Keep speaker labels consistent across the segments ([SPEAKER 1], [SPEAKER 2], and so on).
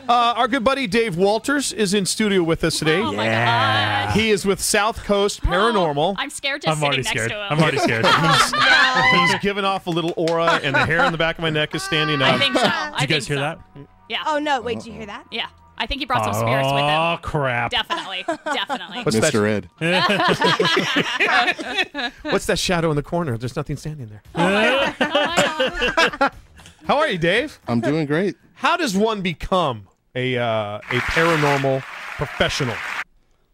[SPEAKER 1] Our good buddy Dave Walters is in studio with us today.
[SPEAKER 2] Oh my God.
[SPEAKER 1] He is with South Coast Paranormal.
[SPEAKER 2] I'm scared just sitting next to him.
[SPEAKER 3] I'm already scared.
[SPEAKER 1] He's giving off a little aura, and the hair on the back of my neck is standing up.
[SPEAKER 2] I think so.
[SPEAKER 3] Did you guys hear that?
[SPEAKER 2] Yeah.
[SPEAKER 4] Oh, no. Wait, did you hear that?
[SPEAKER 2] Yeah. I think he brought some spirits with him.
[SPEAKER 3] Oh, crap.
[SPEAKER 2] Definitely.
[SPEAKER 1] What's
[SPEAKER 5] Mr. Ed.
[SPEAKER 1] What's that shadow in the corner? There's nothing standing there.
[SPEAKER 2] Oh my God.
[SPEAKER 1] How are you, Dave?
[SPEAKER 5] I'm doing great.
[SPEAKER 1] How does one become a paranormal professional?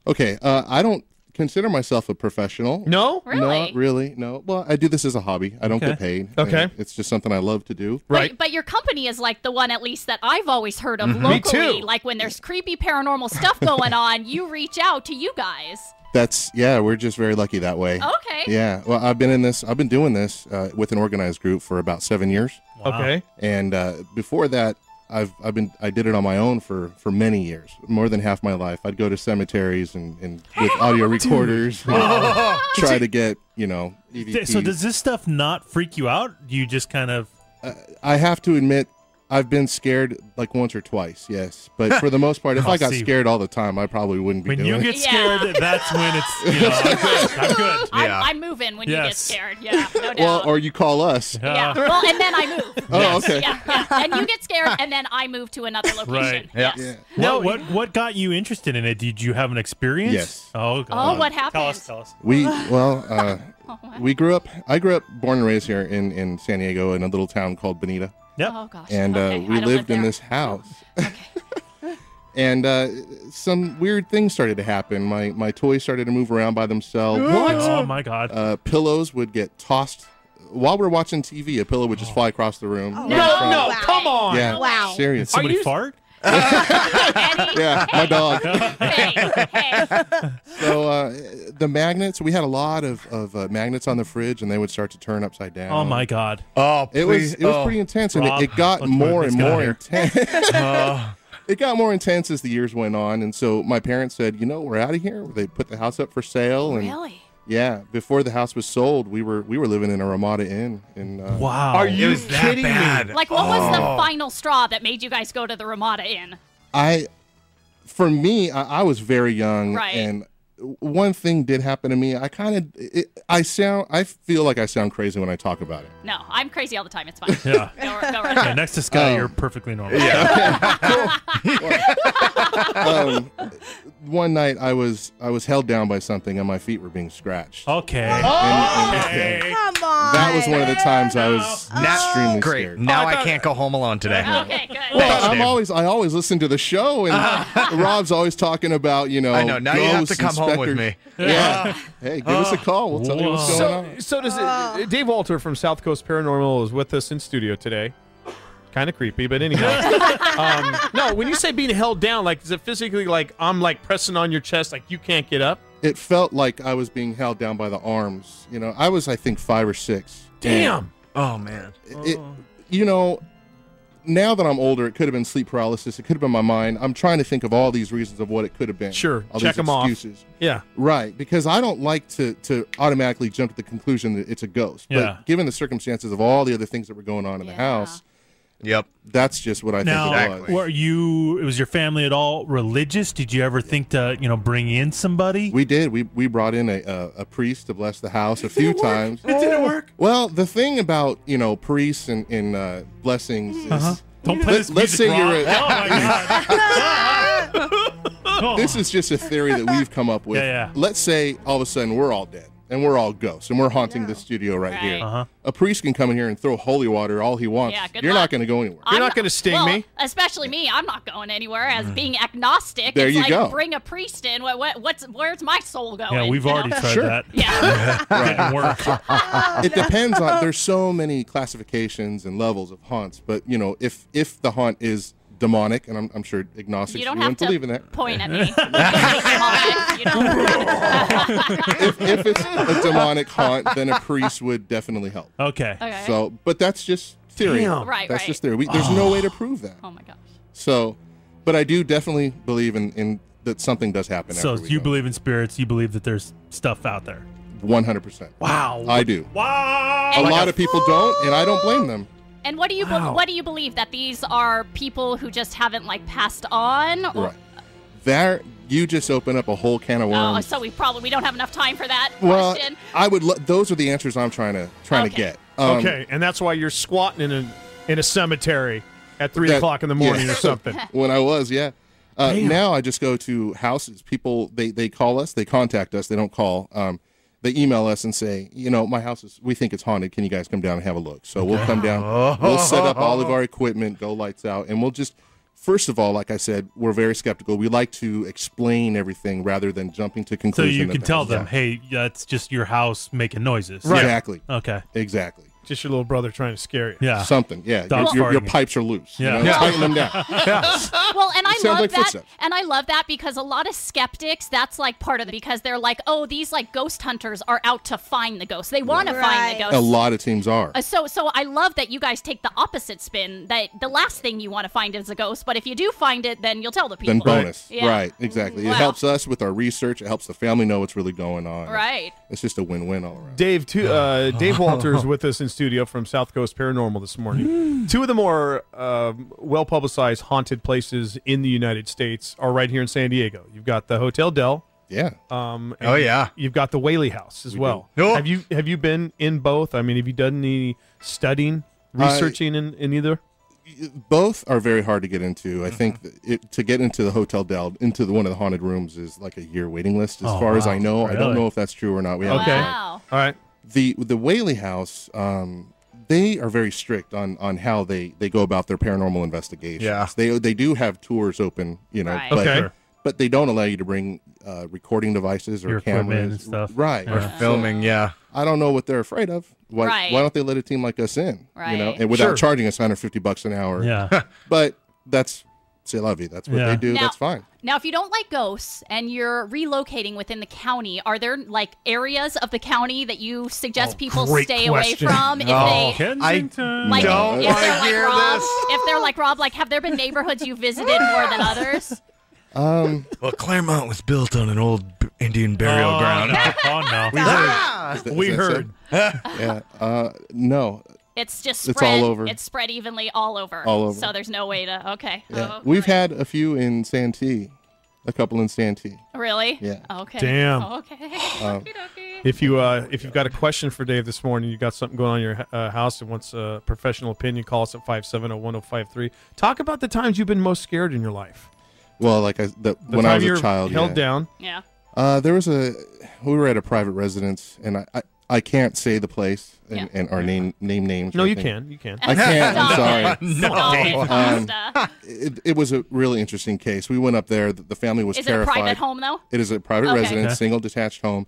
[SPEAKER 5] Okay, I don't consider myself a professional.
[SPEAKER 1] No?
[SPEAKER 2] Really?
[SPEAKER 5] Not really, no. Well, I do this as a hobby. I don't get paid.
[SPEAKER 1] Okay.
[SPEAKER 5] And it's just something I love to do.
[SPEAKER 1] Right.
[SPEAKER 2] But your company is like the one, at least, that I've always heard of locally.
[SPEAKER 1] Me too.
[SPEAKER 2] Like when there's creepy paranormal stuff going on, you reach out to you guys.
[SPEAKER 5] We're just very lucky that way.
[SPEAKER 2] Okay.
[SPEAKER 5] Yeah, well, I've been doing this with an organized group for about 7 years.
[SPEAKER 3] Wow.
[SPEAKER 1] Okay.
[SPEAKER 5] And before that, I did it on my own for many years, more than half my life. I'd go to cemeteries and with audio recorders, try to get, EVPs.
[SPEAKER 3] So does this stuff not freak you out? You just kind of...
[SPEAKER 5] I have to admit, I've been scared like once or twice, yes. But for the most part, if I got scared all the time, I probably wouldn't be
[SPEAKER 3] when
[SPEAKER 5] doing it.
[SPEAKER 3] you get scared, that's when it's, I'm good.
[SPEAKER 2] I'm moving when you get scared. Yeah, no doubt.
[SPEAKER 5] Well, or you call us.
[SPEAKER 2] Yeah. Well, and then I move.
[SPEAKER 5] Oh, okay.
[SPEAKER 2] Yeah. And you get scared, and then I move to another location.
[SPEAKER 3] Right.
[SPEAKER 1] Yeah.
[SPEAKER 2] Yes.
[SPEAKER 5] Yeah.
[SPEAKER 3] What got you interested in it? Did you have an experience?
[SPEAKER 5] Yes.
[SPEAKER 3] Oh, God.
[SPEAKER 2] Oh, what happened?
[SPEAKER 3] Tell us.
[SPEAKER 5] We grew up, born and raised here in San Diego in a little town called Bonita.
[SPEAKER 3] Yep.
[SPEAKER 2] Oh, gosh.
[SPEAKER 5] And
[SPEAKER 2] Okay,
[SPEAKER 5] we
[SPEAKER 2] I don't
[SPEAKER 5] lived
[SPEAKER 2] live
[SPEAKER 5] in
[SPEAKER 2] there.
[SPEAKER 5] this house.
[SPEAKER 2] Okay.
[SPEAKER 5] And some weird things started to happen. My toys started to move around by themselves.
[SPEAKER 1] What?
[SPEAKER 3] Oh, my God.
[SPEAKER 5] Pillows would get tossed. While we're watching TV, a pillow would just fly across the room.
[SPEAKER 4] Oh.
[SPEAKER 1] No,
[SPEAKER 4] Wow.
[SPEAKER 1] come on.
[SPEAKER 5] Yeah.
[SPEAKER 4] Wow.
[SPEAKER 5] Serious.
[SPEAKER 3] Somebody
[SPEAKER 1] you-
[SPEAKER 3] fart?
[SPEAKER 5] Yeah, my dog.
[SPEAKER 2] Hey.
[SPEAKER 5] So the magnets, we had a lot of magnets on the fridge, and they would start to turn upside down.
[SPEAKER 3] Oh, my God.
[SPEAKER 1] Oh,
[SPEAKER 5] It was pretty intense, and
[SPEAKER 3] Rob,
[SPEAKER 5] it got
[SPEAKER 3] let's
[SPEAKER 5] more
[SPEAKER 3] let's
[SPEAKER 5] and
[SPEAKER 3] get out
[SPEAKER 5] more
[SPEAKER 3] of here.
[SPEAKER 5] intense. It got more intense as the years went on, and so my parents said, we're out of here. They put the house up for sale, and
[SPEAKER 2] Really?
[SPEAKER 5] yeah, before the house was sold, we were living in a Ramada Inn. And
[SPEAKER 3] Wow.
[SPEAKER 1] Are you
[SPEAKER 6] was that
[SPEAKER 1] kidding
[SPEAKER 6] bad.
[SPEAKER 1] me?
[SPEAKER 2] Like, what was the final straw that made you guys go to the Ramada Inn?
[SPEAKER 5] For me, I was very young,
[SPEAKER 2] Right.
[SPEAKER 5] and one thing did happen to me. I feel like I sound crazy when I talk about it.
[SPEAKER 2] No, I'm crazy all the time. It's fine.
[SPEAKER 3] Yeah.
[SPEAKER 2] Go right
[SPEAKER 3] Yeah,
[SPEAKER 2] ahead.
[SPEAKER 3] next to Sky,
[SPEAKER 5] Oh.
[SPEAKER 3] you're perfectly normal.
[SPEAKER 5] One night I was held down by something, and my feet were being scratched.
[SPEAKER 3] Okay.
[SPEAKER 5] And
[SPEAKER 4] Come on.
[SPEAKER 5] that was one of the times I was extremely
[SPEAKER 6] Great.
[SPEAKER 5] scared.
[SPEAKER 6] Now I can't go home alone today.
[SPEAKER 2] Okay, good.
[SPEAKER 5] Well, I always listen to the show, and Rob's always talking about,
[SPEAKER 6] I know. Now you have to
[SPEAKER 5] ghosts,
[SPEAKER 6] come home with
[SPEAKER 5] specters.
[SPEAKER 6] me.
[SPEAKER 5] Yeah. Hey, give us a call. We'll tell you what's going on.
[SPEAKER 1] So does it? Dave Walter from South Coast Paranormal is with us in studio today. Kind of creepy, but anyhow. No, when you say being held down, like, is it physically like I'm like pressing on your chest, like you can't get up?
[SPEAKER 5] It felt like I was being held down by the arms. I was, I think, 5 or 6.
[SPEAKER 1] Damn.
[SPEAKER 6] Oh, man.
[SPEAKER 5] Now that I'm older, it could have been sleep paralysis. It could have been my mind. I'm trying to think of all these reasons of what it could have been.
[SPEAKER 1] Sure.
[SPEAKER 5] All
[SPEAKER 1] Check
[SPEAKER 5] these
[SPEAKER 1] them off.
[SPEAKER 5] excuses.
[SPEAKER 1] Yeah.
[SPEAKER 5] Right, because I don't like to automatically jump to the conclusion that it's a ghost.
[SPEAKER 3] Yeah.
[SPEAKER 5] But given the circumstances of all the other things that were going on in the house,
[SPEAKER 6] Yep.
[SPEAKER 5] that's just what I
[SPEAKER 3] Now,
[SPEAKER 5] think it was.
[SPEAKER 3] was your family at all religious? Did you ever think to, bring in somebody?
[SPEAKER 5] We did. We brought in a priest to bless the house a few times.
[SPEAKER 1] It didn't work.
[SPEAKER 5] Well, the thing about, priests and blessings is...
[SPEAKER 3] Don't play this
[SPEAKER 5] let's
[SPEAKER 3] music,
[SPEAKER 5] say you're
[SPEAKER 3] Rob. Oh, my God.
[SPEAKER 5] This is just a theory that we've come up with.
[SPEAKER 3] Yeah.
[SPEAKER 5] Let's say all of a sudden we're all dead and we're all ghosts and we're haunting the studio right here.
[SPEAKER 3] Uh-huh.
[SPEAKER 5] A priest can come in here and throw holy water all he wants.
[SPEAKER 2] Yeah, good
[SPEAKER 5] You're
[SPEAKER 2] luck.
[SPEAKER 5] not going to go anywhere.
[SPEAKER 1] You're not going to sting me.
[SPEAKER 2] Especially me. I'm not going anywhere. As being agnostic,
[SPEAKER 5] There
[SPEAKER 2] it's
[SPEAKER 5] you
[SPEAKER 2] like
[SPEAKER 5] go.
[SPEAKER 2] bring a priest in. Where's my soul going?
[SPEAKER 3] Yeah, we've already tried
[SPEAKER 5] Sure.
[SPEAKER 3] that.
[SPEAKER 2] Yeah.
[SPEAKER 3] Didn't work.
[SPEAKER 5] It depends on. There's so many classifications and levels of haunts, but if the haunt is demonic, and I'm sure agnostics
[SPEAKER 2] You don't have
[SPEAKER 5] wouldn't
[SPEAKER 2] to
[SPEAKER 5] believe in that.
[SPEAKER 2] point at me. You don't.
[SPEAKER 5] If it's a demonic haunt, then a priest would definitely help.
[SPEAKER 3] Okay.
[SPEAKER 2] Okay.
[SPEAKER 5] So, but that's just theory.
[SPEAKER 1] Damn.
[SPEAKER 2] Right,
[SPEAKER 5] That's
[SPEAKER 2] right.
[SPEAKER 5] just theory. There's no way to prove that.
[SPEAKER 2] Oh my gosh.
[SPEAKER 5] So, but I do definitely believe in that something does happen.
[SPEAKER 3] So
[SPEAKER 5] after we
[SPEAKER 3] you
[SPEAKER 5] go.
[SPEAKER 3] believe in spirits. You believe that there's stuff out there.
[SPEAKER 5] 100%.
[SPEAKER 3] Wow.
[SPEAKER 5] I do.
[SPEAKER 3] Wow.
[SPEAKER 5] A lot of people don't, and I don't blame them.
[SPEAKER 2] And what do you what do you believe, that these are people who just haven't like passed on? Or?
[SPEAKER 5] Right. There, you just open up a whole can of worms.
[SPEAKER 2] So we don't have enough time for that
[SPEAKER 5] Well,
[SPEAKER 2] question.
[SPEAKER 5] I would. Those are the answers I'm trying to get.
[SPEAKER 1] Okay, and that's why you're squatting in a cemetery at 3 o'clock in the morning or something.
[SPEAKER 5] When I was, yeah. Now I just go to houses. People, they call us, they contact us. They don't call. They email us and say, my house we think it's haunted. Can you guys come down and have a look? So we'll come down. We'll set up all of our equipment, go lights out, and we'll just. First of all, like I said, we're very skeptical. We like to explain everything rather than jumping to
[SPEAKER 3] So
[SPEAKER 5] conclusions.
[SPEAKER 3] you can tell them, hey, it's just your house making noises.
[SPEAKER 5] Right. Exactly.
[SPEAKER 3] Okay.
[SPEAKER 5] Exactly.
[SPEAKER 1] Just your little brother trying to scare you.
[SPEAKER 3] Yeah.
[SPEAKER 5] Something. Yeah.
[SPEAKER 3] Dogs
[SPEAKER 5] Your
[SPEAKER 3] farting.
[SPEAKER 5] pipes are loose.
[SPEAKER 3] Yeah.
[SPEAKER 5] Tighten them down.
[SPEAKER 2] Well, and I
[SPEAKER 5] Sounds
[SPEAKER 2] love
[SPEAKER 5] like
[SPEAKER 2] that,
[SPEAKER 5] footsteps.
[SPEAKER 2] and I love that because a lot of skeptics, that's like part of it, because they're like, oh, these like ghost hunters are out to find the ghost. They want to find the ghost.
[SPEAKER 5] A lot of teams are.
[SPEAKER 2] So I love that you guys take the opposite spin. That the last thing you want to find is a ghost, but if you do find it, then you'll tell the people.
[SPEAKER 5] Then bonus.
[SPEAKER 2] Yeah.
[SPEAKER 5] Right. Exactly.
[SPEAKER 2] Wow.
[SPEAKER 5] It helps us with our research. It helps the family know what's really going on.
[SPEAKER 2] Right.
[SPEAKER 5] It's just a win-win all around.
[SPEAKER 1] Dave Walter is with us in studio from South Coast Paranormal this morning. Two of the more well-publicized haunted places in the United States are right here in San Diego. You've got the Hotel Del.
[SPEAKER 5] Yeah.
[SPEAKER 1] You've got the Whaley House as well.
[SPEAKER 6] do. Oh.
[SPEAKER 1] Have you been in both? I mean, have you done any studying, researching in either?
[SPEAKER 5] Both are very hard to get into. I think to get into the Hotel Del, into one of the haunted rooms, is like a year waiting list. As far as I know, I don't know if that's true or not. We haven't tried.
[SPEAKER 2] Wow.
[SPEAKER 1] All right.
[SPEAKER 5] The Whaley House, they are very strict on how they go about their paranormal investigations.
[SPEAKER 6] Yeah.
[SPEAKER 5] They do have tours open,
[SPEAKER 2] Right.
[SPEAKER 5] but
[SPEAKER 1] Okay.
[SPEAKER 5] but they don't allow you to bring recording devices or
[SPEAKER 3] Your equipment
[SPEAKER 5] cameras
[SPEAKER 3] and stuff.
[SPEAKER 5] Right.
[SPEAKER 3] Or
[SPEAKER 6] Filming, yeah.
[SPEAKER 5] I don't know what they're afraid of. Why
[SPEAKER 2] Right.
[SPEAKER 5] don't they let a team like us in?
[SPEAKER 2] Right.
[SPEAKER 5] And without
[SPEAKER 1] Sure.
[SPEAKER 5] charging us $150 an hour.
[SPEAKER 3] Yeah.
[SPEAKER 5] But that's c'est la vie. That's what
[SPEAKER 3] Yeah.
[SPEAKER 5] they do.
[SPEAKER 2] Now-
[SPEAKER 5] That's fine.
[SPEAKER 2] Now, if you don't like ghosts and you're relocating within the county, are there like areas of the county that you suggest people
[SPEAKER 1] great
[SPEAKER 2] stay
[SPEAKER 1] question.
[SPEAKER 2] away from? If they
[SPEAKER 3] Kensington.
[SPEAKER 2] like,
[SPEAKER 6] Don't
[SPEAKER 2] if
[SPEAKER 6] wanna
[SPEAKER 2] they're like
[SPEAKER 6] hear
[SPEAKER 2] Rob,
[SPEAKER 6] this.
[SPEAKER 2] if they're like Rob, like have there been neighborhoods you visited more than others?
[SPEAKER 6] Well, Claremont was built on an old Indian burial ground.
[SPEAKER 3] Oh, no.
[SPEAKER 1] We heard.
[SPEAKER 5] Yeah. No.
[SPEAKER 2] It's just
[SPEAKER 5] It's
[SPEAKER 2] spread.
[SPEAKER 5] all over.
[SPEAKER 2] It's spread evenly all over.
[SPEAKER 5] All over.
[SPEAKER 2] So there's no way to. Okay.
[SPEAKER 5] Yeah.
[SPEAKER 2] Oh,
[SPEAKER 5] We've
[SPEAKER 2] great.
[SPEAKER 5] had a few in Santee. A couple in Santee.
[SPEAKER 2] Really?
[SPEAKER 5] Yeah.
[SPEAKER 2] Okay.
[SPEAKER 1] Damn.
[SPEAKER 2] Okay. Okey-dokey.
[SPEAKER 1] If you've got a question for Dave this morning, you got something going on in your house and wants a professional opinion, call us at 570-1053. Talk about the times you've been most scared in your life.
[SPEAKER 5] Well, when
[SPEAKER 1] The
[SPEAKER 5] I
[SPEAKER 1] time
[SPEAKER 5] was
[SPEAKER 1] you're
[SPEAKER 5] a child,
[SPEAKER 1] held
[SPEAKER 5] yeah.
[SPEAKER 1] down.
[SPEAKER 2] Yeah.
[SPEAKER 5] We were at a private residence, and I can't say the place and our name names.
[SPEAKER 1] No,
[SPEAKER 5] or
[SPEAKER 1] you
[SPEAKER 5] anything.
[SPEAKER 1] can.
[SPEAKER 5] I can't. I'm sorry.
[SPEAKER 2] Stop it, Costa.
[SPEAKER 5] It was a really interesting case. We went up there. The family was
[SPEAKER 2] Is it a
[SPEAKER 5] terrified.
[SPEAKER 2] private home though?
[SPEAKER 5] It is a private
[SPEAKER 2] Okay.
[SPEAKER 5] residence,
[SPEAKER 3] Okay.
[SPEAKER 5] single detached home.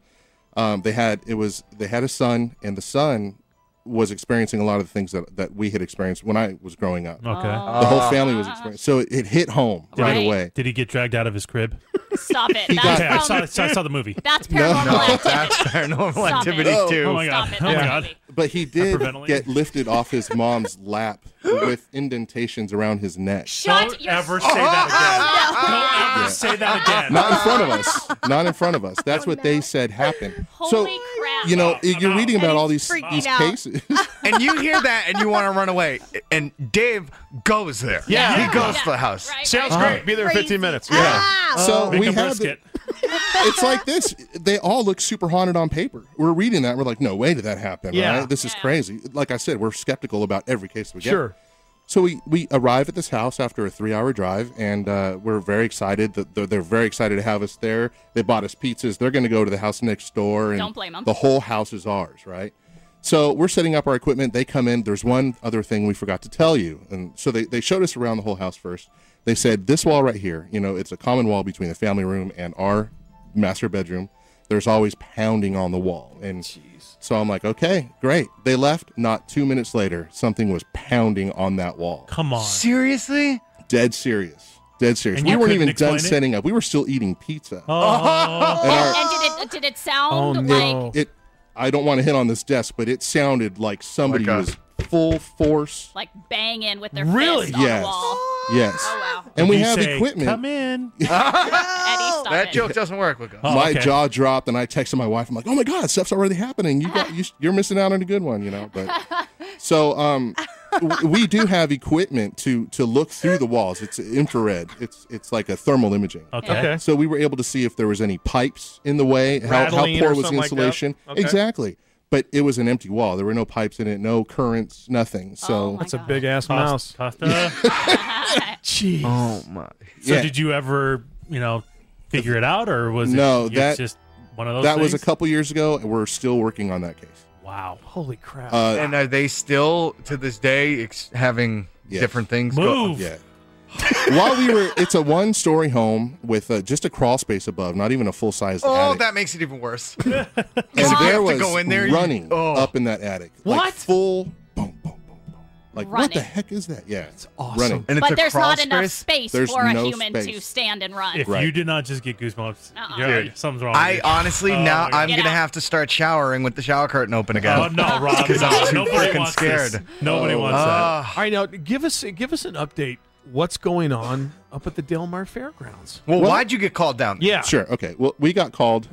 [SPEAKER 5] They had a son, and the son was experiencing a lot of the things that we had experienced when I was growing up.
[SPEAKER 3] Okay.
[SPEAKER 5] The whole family was experiencing. So it hit home right
[SPEAKER 2] Right.
[SPEAKER 5] away.
[SPEAKER 3] Did he get dragged out of his crib?
[SPEAKER 2] Stop it.
[SPEAKER 5] got-
[SPEAKER 3] Okay, I
[SPEAKER 2] That's
[SPEAKER 3] saw, I saw the movie.
[SPEAKER 2] that's paranormal
[SPEAKER 5] No.
[SPEAKER 2] activity.
[SPEAKER 6] That's paranormal
[SPEAKER 2] Stop
[SPEAKER 6] activity,
[SPEAKER 2] it.
[SPEAKER 6] too.
[SPEAKER 3] Oh, my
[SPEAKER 2] Stop
[SPEAKER 3] God.
[SPEAKER 2] it.
[SPEAKER 3] Oh, my
[SPEAKER 2] That's
[SPEAKER 3] God.
[SPEAKER 2] heavy.
[SPEAKER 5] But he did
[SPEAKER 3] Hyperventilating.
[SPEAKER 5] get lifted off his mom's lap with indentations around his neck.
[SPEAKER 2] Shut
[SPEAKER 3] Don't
[SPEAKER 2] your
[SPEAKER 3] ever say that again. Don't ever say that again.
[SPEAKER 5] Not in front of us. Not in front of us. That's what they said happened. So,
[SPEAKER 2] Holy crap.
[SPEAKER 5] you're reading about all these
[SPEAKER 4] freaking out.
[SPEAKER 5] cases.
[SPEAKER 6] And you hear that and you want to run away. And Dave goes there.
[SPEAKER 1] Yeah.
[SPEAKER 6] He goes
[SPEAKER 2] Yeah.
[SPEAKER 6] to the house.
[SPEAKER 2] Right,
[SPEAKER 1] Sounds
[SPEAKER 2] right.
[SPEAKER 1] great. Be there in 15 minutes.
[SPEAKER 5] Yeah. So
[SPEAKER 3] Make
[SPEAKER 5] we
[SPEAKER 3] a
[SPEAKER 5] have
[SPEAKER 3] brisket.
[SPEAKER 5] it's like this. They all look super haunted on paper. We're reading that. And we're like, no way did that happen.
[SPEAKER 1] Yeah.
[SPEAKER 5] Right? This is
[SPEAKER 2] Yeah.
[SPEAKER 5] crazy. Like I said, we're skeptical about every case we get.
[SPEAKER 1] Sure.
[SPEAKER 5] So we arrive at this house after a 3-hour drive, and we're very excited. They're very excited to have us there. They bought us pizzas. They're going to go to the house next door, and
[SPEAKER 2] Don't blame 'em.
[SPEAKER 5] the whole house is ours, right? So we're setting up our equipment. They come in. There's one other thing we forgot to tell you. And so they showed us around the whole house first. They said, this wall right here, it's a common wall between the family room and our master bedroom. There's always pounding on the wall. And so I'm like, okay, great. They left. Not 2 minutes later, something was pounding on that wall.
[SPEAKER 3] Come on.
[SPEAKER 6] Seriously?
[SPEAKER 5] Dead serious. Dead serious.
[SPEAKER 3] And
[SPEAKER 5] We
[SPEAKER 3] you
[SPEAKER 5] weren't
[SPEAKER 3] couldn't
[SPEAKER 5] even done
[SPEAKER 3] explain it?
[SPEAKER 5] setting up. We were still eating pizza.
[SPEAKER 3] Oh.
[SPEAKER 5] And our-
[SPEAKER 2] And did it sound
[SPEAKER 1] Oh, no.
[SPEAKER 2] like
[SPEAKER 5] I don't want to hit on this desk, but it sounded like somebody
[SPEAKER 6] God.
[SPEAKER 5] was full force.
[SPEAKER 2] banging with their
[SPEAKER 1] Really?
[SPEAKER 2] fist on
[SPEAKER 5] Yes.
[SPEAKER 2] the wall?
[SPEAKER 5] Yes.
[SPEAKER 2] Oh wow.
[SPEAKER 5] And we
[SPEAKER 3] You
[SPEAKER 5] have
[SPEAKER 3] say,
[SPEAKER 5] equipment.
[SPEAKER 3] Come in.
[SPEAKER 2] Eddie, stop
[SPEAKER 6] That
[SPEAKER 2] it.
[SPEAKER 6] joke doesn't work with us.
[SPEAKER 3] Oh,
[SPEAKER 5] My
[SPEAKER 3] okay.
[SPEAKER 5] jaw dropped, and I texted my wife. I'm like, "Oh my God, stuff's already happening. You're missing out on a good one, But so we do have equipment to look through the walls. It's infrared. It's like a thermal imaging.
[SPEAKER 3] Okay.
[SPEAKER 5] So we were able to see if there was any pipes in the way, how
[SPEAKER 1] Rattling
[SPEAKER 5] poor
[SPEAKER 1] or
[SPEAKER 5] was the
[SPEAKER 1] something like that?
[SPEAKER 5] insulation.
[SPEAKER 1] Okay.
[SPEAKER 5] Exactly. But it was an empty wall. There were no pipes in it, no currents, nothing. So
[SPEAKER 2] Oh, my
[SPEAKER 1] That's a
[SPEAKER 2] God.
[SPEAKER 1] big ass mouse.
[SPEAKER 3] Costa.
[SPEAKER 1] Jeez.
[SPEAKER 6] Oh my.
[SPEAKER 3] So
[SPEAKER 5] Yeah.
[SPEAKER 3] did you ever, figure it out, or was
[SPEAKER 5] No,
[SPEAKER 3] it
[SPEAKER 5] that-
[SPEAKER 3] just one of those
[SPEAKER 5] that was a
[SPEAKER 3] things?
[SPEAKER 5] couple years ago, and we're still working on that case.
[SPEAKER 3] Wow.
[SPEAKER 1] Holy crap.
[SPEAKER 6] And are they still to this day having
[SPEAKER 5] Yes.
[SPEAKER 6] different things?
[SPEAKER 3] Move.
[SPEAKER 5] Yeah. While we were, it's a one-story home with just a crawl space above, not even a full-size
[SPEAKER 6] Oh,
[SPEAKER 5] attic.
[SPEAKER 6] that makes it even worse.
[SPEAKER 5] And
[SPEAKER 6] you
[SPEAKER 5] there
[SPEAKER 6] have to
[SPEAKER 5] was
[SPEAKER 6] go in there, you-
[SPEAKER 5] running
[SPEAKER 6] oh.
[SPEAKER 5] up in that attic.
[SPEAKER 1] What?
[SPEAKER 5] Like full boom, boom, boom, boom. Like, what the
[SPEAKER 2] Running.
[SPEAKER 5] heck is that? Yeah. It's
[SPEAKER 1] awesome.
[SPEAKER 5] Running.
[SPEAKER 6] And it's
[SPEAKER 2] But
[SPEAKER 6] a
[SPEAKER 2] there's
[SPEAKER 6] crawl
[SPEAKER 2] not enough
[SPEAKER 6] space?
[SPEAKER 2] space
[SPEAKER 5] There's
[SPEAKER 2] for a
[SPEAKER 5] no
[SPEAKER 2] human to
[SPEAKER 5] space.
[SPEAKER 2] stand and run.
[SPEAKER 3] If
[SPEAKER 5] Right.
[SPEAKER 3] you did not just get goosebumps,
[SPEAKER 6] Dude,
[SPEAKER 3] something's wrong.
[SPEAKER 6] I
[SPEAKER 3] with you.
[SPEAKER 6] honestly
[SPEAKER 3] Oh,
[SPEAKER 6] now
[SPEAKER 3] my God.
[SPEAKER 6] I'm
[SPEAKER 2] Get
[SPEAKER 6] gonna
[SPEAKER 2] out.
[SPEAKER 6] have to start showering with the shower curtain open again.
[SPEAKER 3] Oh no, Rob!
[SPEAKER 6] Because I'm too
[SPEAKER 3] Nobody
[SPEAKER 6] freaking
[SPEAKER 3] wants this.
[SPEAKER 6] scared.
[SPEAKER 3] Nobody wants that.
[SPEAKER 1] All right, now give us an update. What's going on up at the Del Mar Fairgrounds?
[SPEAKER 6] Well,
[SPEAKER 5] Well-
[SPEAKER 6] why'd you get called down?
[SPEAKER 1] Yeah.
[SPEAKER 5] Sure. Okay. Well, we got called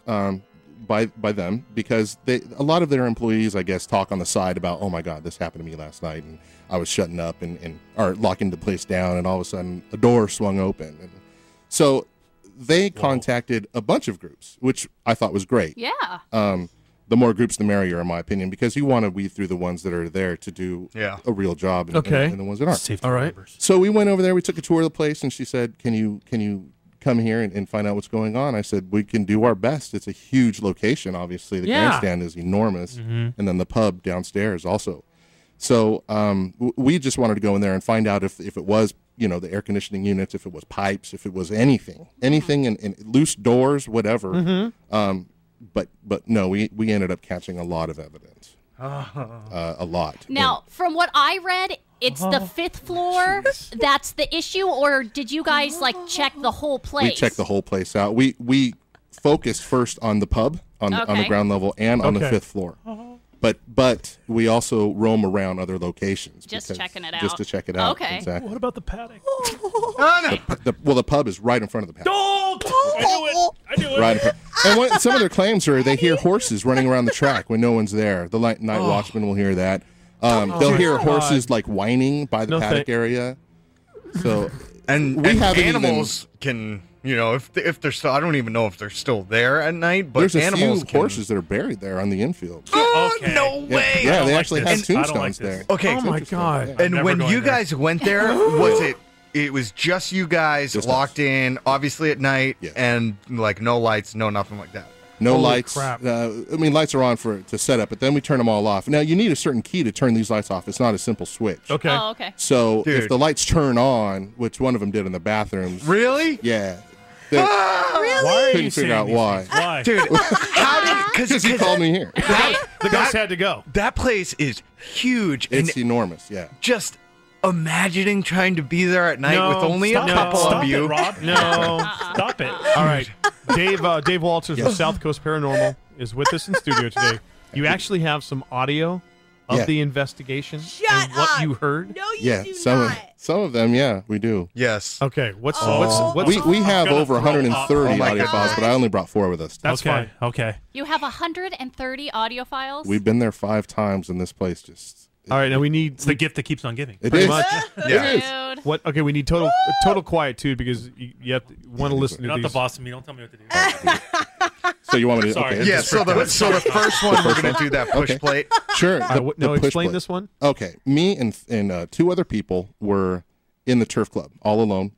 [SPEAKER 5] by them because a lot of their employees, I guess, talk on the side about, oh my God, this happened to me last night, and I was shutting up and or locking the place down, and all of a sudden a door swung open, and so they contacted a bunch of groups, which I thought was great.
[SPEAKER 2] Yeah.
[SPEAKER 5] The more groups, the merrier, in my opinion, because you want to weed through the ones that are there to do a real job, and,
[SPEAKER 1] Okay.
[SPEAKER 5] and the ones that aren't.
[SPEAKER 3] Safety
[SPEAKER 1] All right.
[SPEAKER 3] numbers.
[SPEAKER 5] So we went over there. We took a tour of the place, and she said, "Can you come here and find out what's going on?" I said, "We can do our best. It's a huge location. Obviously, the
[SPEAKER 1] Yeah.
[SPEAKER 5] grandstand is enormous, and then the pub downstairs also." So we just wanted to go in there and find out if it was, the air conditioning units, if it was pipes, if it was anything in loose doors, whatever. But no, we ended up catching a lot of evidence. A lot.
[SPEAKER 2] Now, from what I read, it's the fifth floor that's the issue, or did you guys check the whole place?
[SPEAKER 5] We checked the whole place out. We focused first on the pub on the
[SPEAKER 2] Okay.
[SPEAKER 5] ground level and on the
[SPEAKER 1] Okay.
[SPEAKER 5] 5th floor. But we also roam around other locations.
[SPEAKER 2] Just
[SPEAKER 5] because-
[SPEAKER 2] checking it out.
[SPEAKER 5] Just to check it out.
[SPEAKER 2] Okay.
[SPEAKER 5] Exactly.
[SPEAKER 3] What about the paddock?
[SPEAKER 5] The pub is right in front of the pad.
[SPEAKER 3] Don't! I knew it. I knew it.
[SPEAKER 5] Right in front. And some of their claims are they hear horses running around the track when no one's there. The night watchman will hear that. They'll hear horses like whining by the
[SPEAKER 1] No,
[SPEAKER 5] paddock
[SPEAKER 1] thank-
[SPEAKER 5] area. So
[SPEAKER 6] And,
[SPEAKER 5] We
[SPEAKER 6] and
[SPEAKER 5] haven't
[SPEAKER 6] animals can, if they're still, I don't even know if they're still there at night, but
[SPEAKER 5] there's a
[SPEAKER 6] animals
[SPEAKER 5] few
[SPEAKER 6] can.
[SPEAKER 5] horses that are buried there on the infield.
[SPEAKER 3] Okay.
[SPEAKER 6] No
[SPEAKER 5] Yeah,
[SPEAKER 6] way.
[SPEAKER 5] yeah,
[SPEAKER 3] don't
[SPEAKER 5] they
[SPEAKER 3] like
[SPEAKER 5] actually
[SPEAKER 3] this.
[SPEAKER 5] have
[SPEAKER 3] I don't like
[SPEAKER 5] tombstones
[SPEAKER 3] this.
[SPEAKER 5] there.
[SPEAKER 6] Okay.
[SPEAKER 1] Oh my
[SPEAKER 5] Interesting.
[SPEAKER 1] God.
[SPEAKER 5] Yeah.
[SPEAKER 6] And
[SPEAKER 3] never
[SPEAKER 6] when
[SPEAKER 3] going
[SPEAKER 6] you
[SPEAKER 3] there.
[SPEAKER 6] guys went there, was it was just you guys
[SPEAKER 5] Just
[SPEAKER 6] locked in, obviously at night,
[SPEAKER 5] Yes.
[SPEAKER 6] and no lights, no nothing like that.
[SPEAKER 5] No
[SPEAKER 1] Holy
[SPEAKER 5] lights.
[SPEAKER 1] crap.
[SPEAKER 5] Lights are on to set up, but then we turn them all off. Now, you need a certain key to turn these lights off. It's not a simple switch.
[SPEAKER 1] Okay.
[SPEAKER 2] Oh, okay.
[SPEAKER 5] So
[SPEAKER 6] Dude.
[SPEAKER 5] if the lights turn on, which one of them did in the bathrooms,
[SPEAKER 6] Really?
[SPEAKER 5] yeah, they
[SPEAKER 3] Why are
[SPEAKER 5] couldn't
[SPEAKER 3] you
[SPEAKER 5] figure
[SPEAKER 3] saying
[SPEAKER 5] out
[SPEAKER 3] these
[SPEAKER 5] why.
[SPEAKER 3] things? Why?
[SPEAKER 6] Dude, how did,
[SPEAKER 5] Because he called me here.
[SPEAKER 1] The ghost had to go.
[SPEAKER 6] that place is huge,
[SPEAKER 5] It's
[SPEAKER 6] and
[SPEAKER 5] enormous. Yeah.
[SPEAKER 6] just imagining trying to be there at night
[SPEAKER 1] No,
[SPEAKER 6] with only
[SPEAKER 1] stop
[SPEAKER 6] a
[SPEAKER 1] it.
[SPEAKER 6] couple
[SPEAKER 3] Stop
[SPEAKER 6] of you.
[SPEAKER 3] it, Rob.
[SPEAKER 1] No.
[SPEAKER 3] Stop it.
[SPEAKER 1] All right. Dave Walters of South Coast Paranormal is with us in studio today. You actually have some audio of
[SPEAKER 5] Yeah.
[SPEAKER 1] the investigation
[SPEAKER 4] Shut
[SPEAKER 1] and what
[SPEAKER 4] up.
[SPEAKER 1] you heard.
[SPEAKER 4] No, you
[SPEAKER 5] Yeah.
[SPEAKER 4] do
[SPEAKER 5] Some
[SPEAKER 4] not.
[SPEAKER 5] of them, yeah, we do.
[SPEAKER 6] Yes.
[SPEAKER 1] Okay. What's
[SPEAKER 5] We have
[SPEAKER 3] gonna
[SPEAKER 5] over
[SPEAKER 3] throw
[SPEAKER 5] 130
[SPEAKER 6] up. Oh my
[SPEAKER 5] audio
[SPEAKER 6] God.
[SPEAKER 5] files, but I only brought 4 with us.
[SPEAKER 1] That's
[SPEAKER 3] okay.
[SPEAKER 1] fine.
[SPEAKER 3] Okay.
[SPEAKER 2] You have 130 audio files?
[SPEAKER 5] We've been there 5 times, and this place just.
[SPEAKER 1] all right? Now we need
[SPEAKER 3] It's the gift that keeps on giving.
[SPEAKER 5] It
[SPEAKER 1] pretty
[SPEAKER 5] is.
[SPEAKER 1] much.
[SPEAKER 6] Yeah.
[SPEAKER 5] It is.
[SPEAKER 2] Dude.
[SPEAKER 1] what? Okay, we need total quietude because you have to want to listen
[SPEAKER 3] You're
[SPEAKER 1] to
[SPEAKER 3] not the
[SPEAKER 1] these.
[SPEAKER 3] boss of me. Don't tell me what to do.
[SPEAKER 5] So you want me to?
[SPEAKER 3] Sorry.
[SPEAKER 5] Okay,
[SPEAKER 6] Yeah,
[SPEAKER 5] just-
[SPEAKER 6] so the first one we're gonna do that push
[SPEAKER 5] Okay.
[SPEAKER 6] plate.
[SPEAKER 5] Sure.
[SPEAKER 1] All right, no,
[SPEAKER 5] push
[SPEAKER 1] explain
[SPEAKER 5] plate.
[SPEAKER 1] this one.
[SPEAKER 5] Okay, me and 2 other people were in the turf club all alone.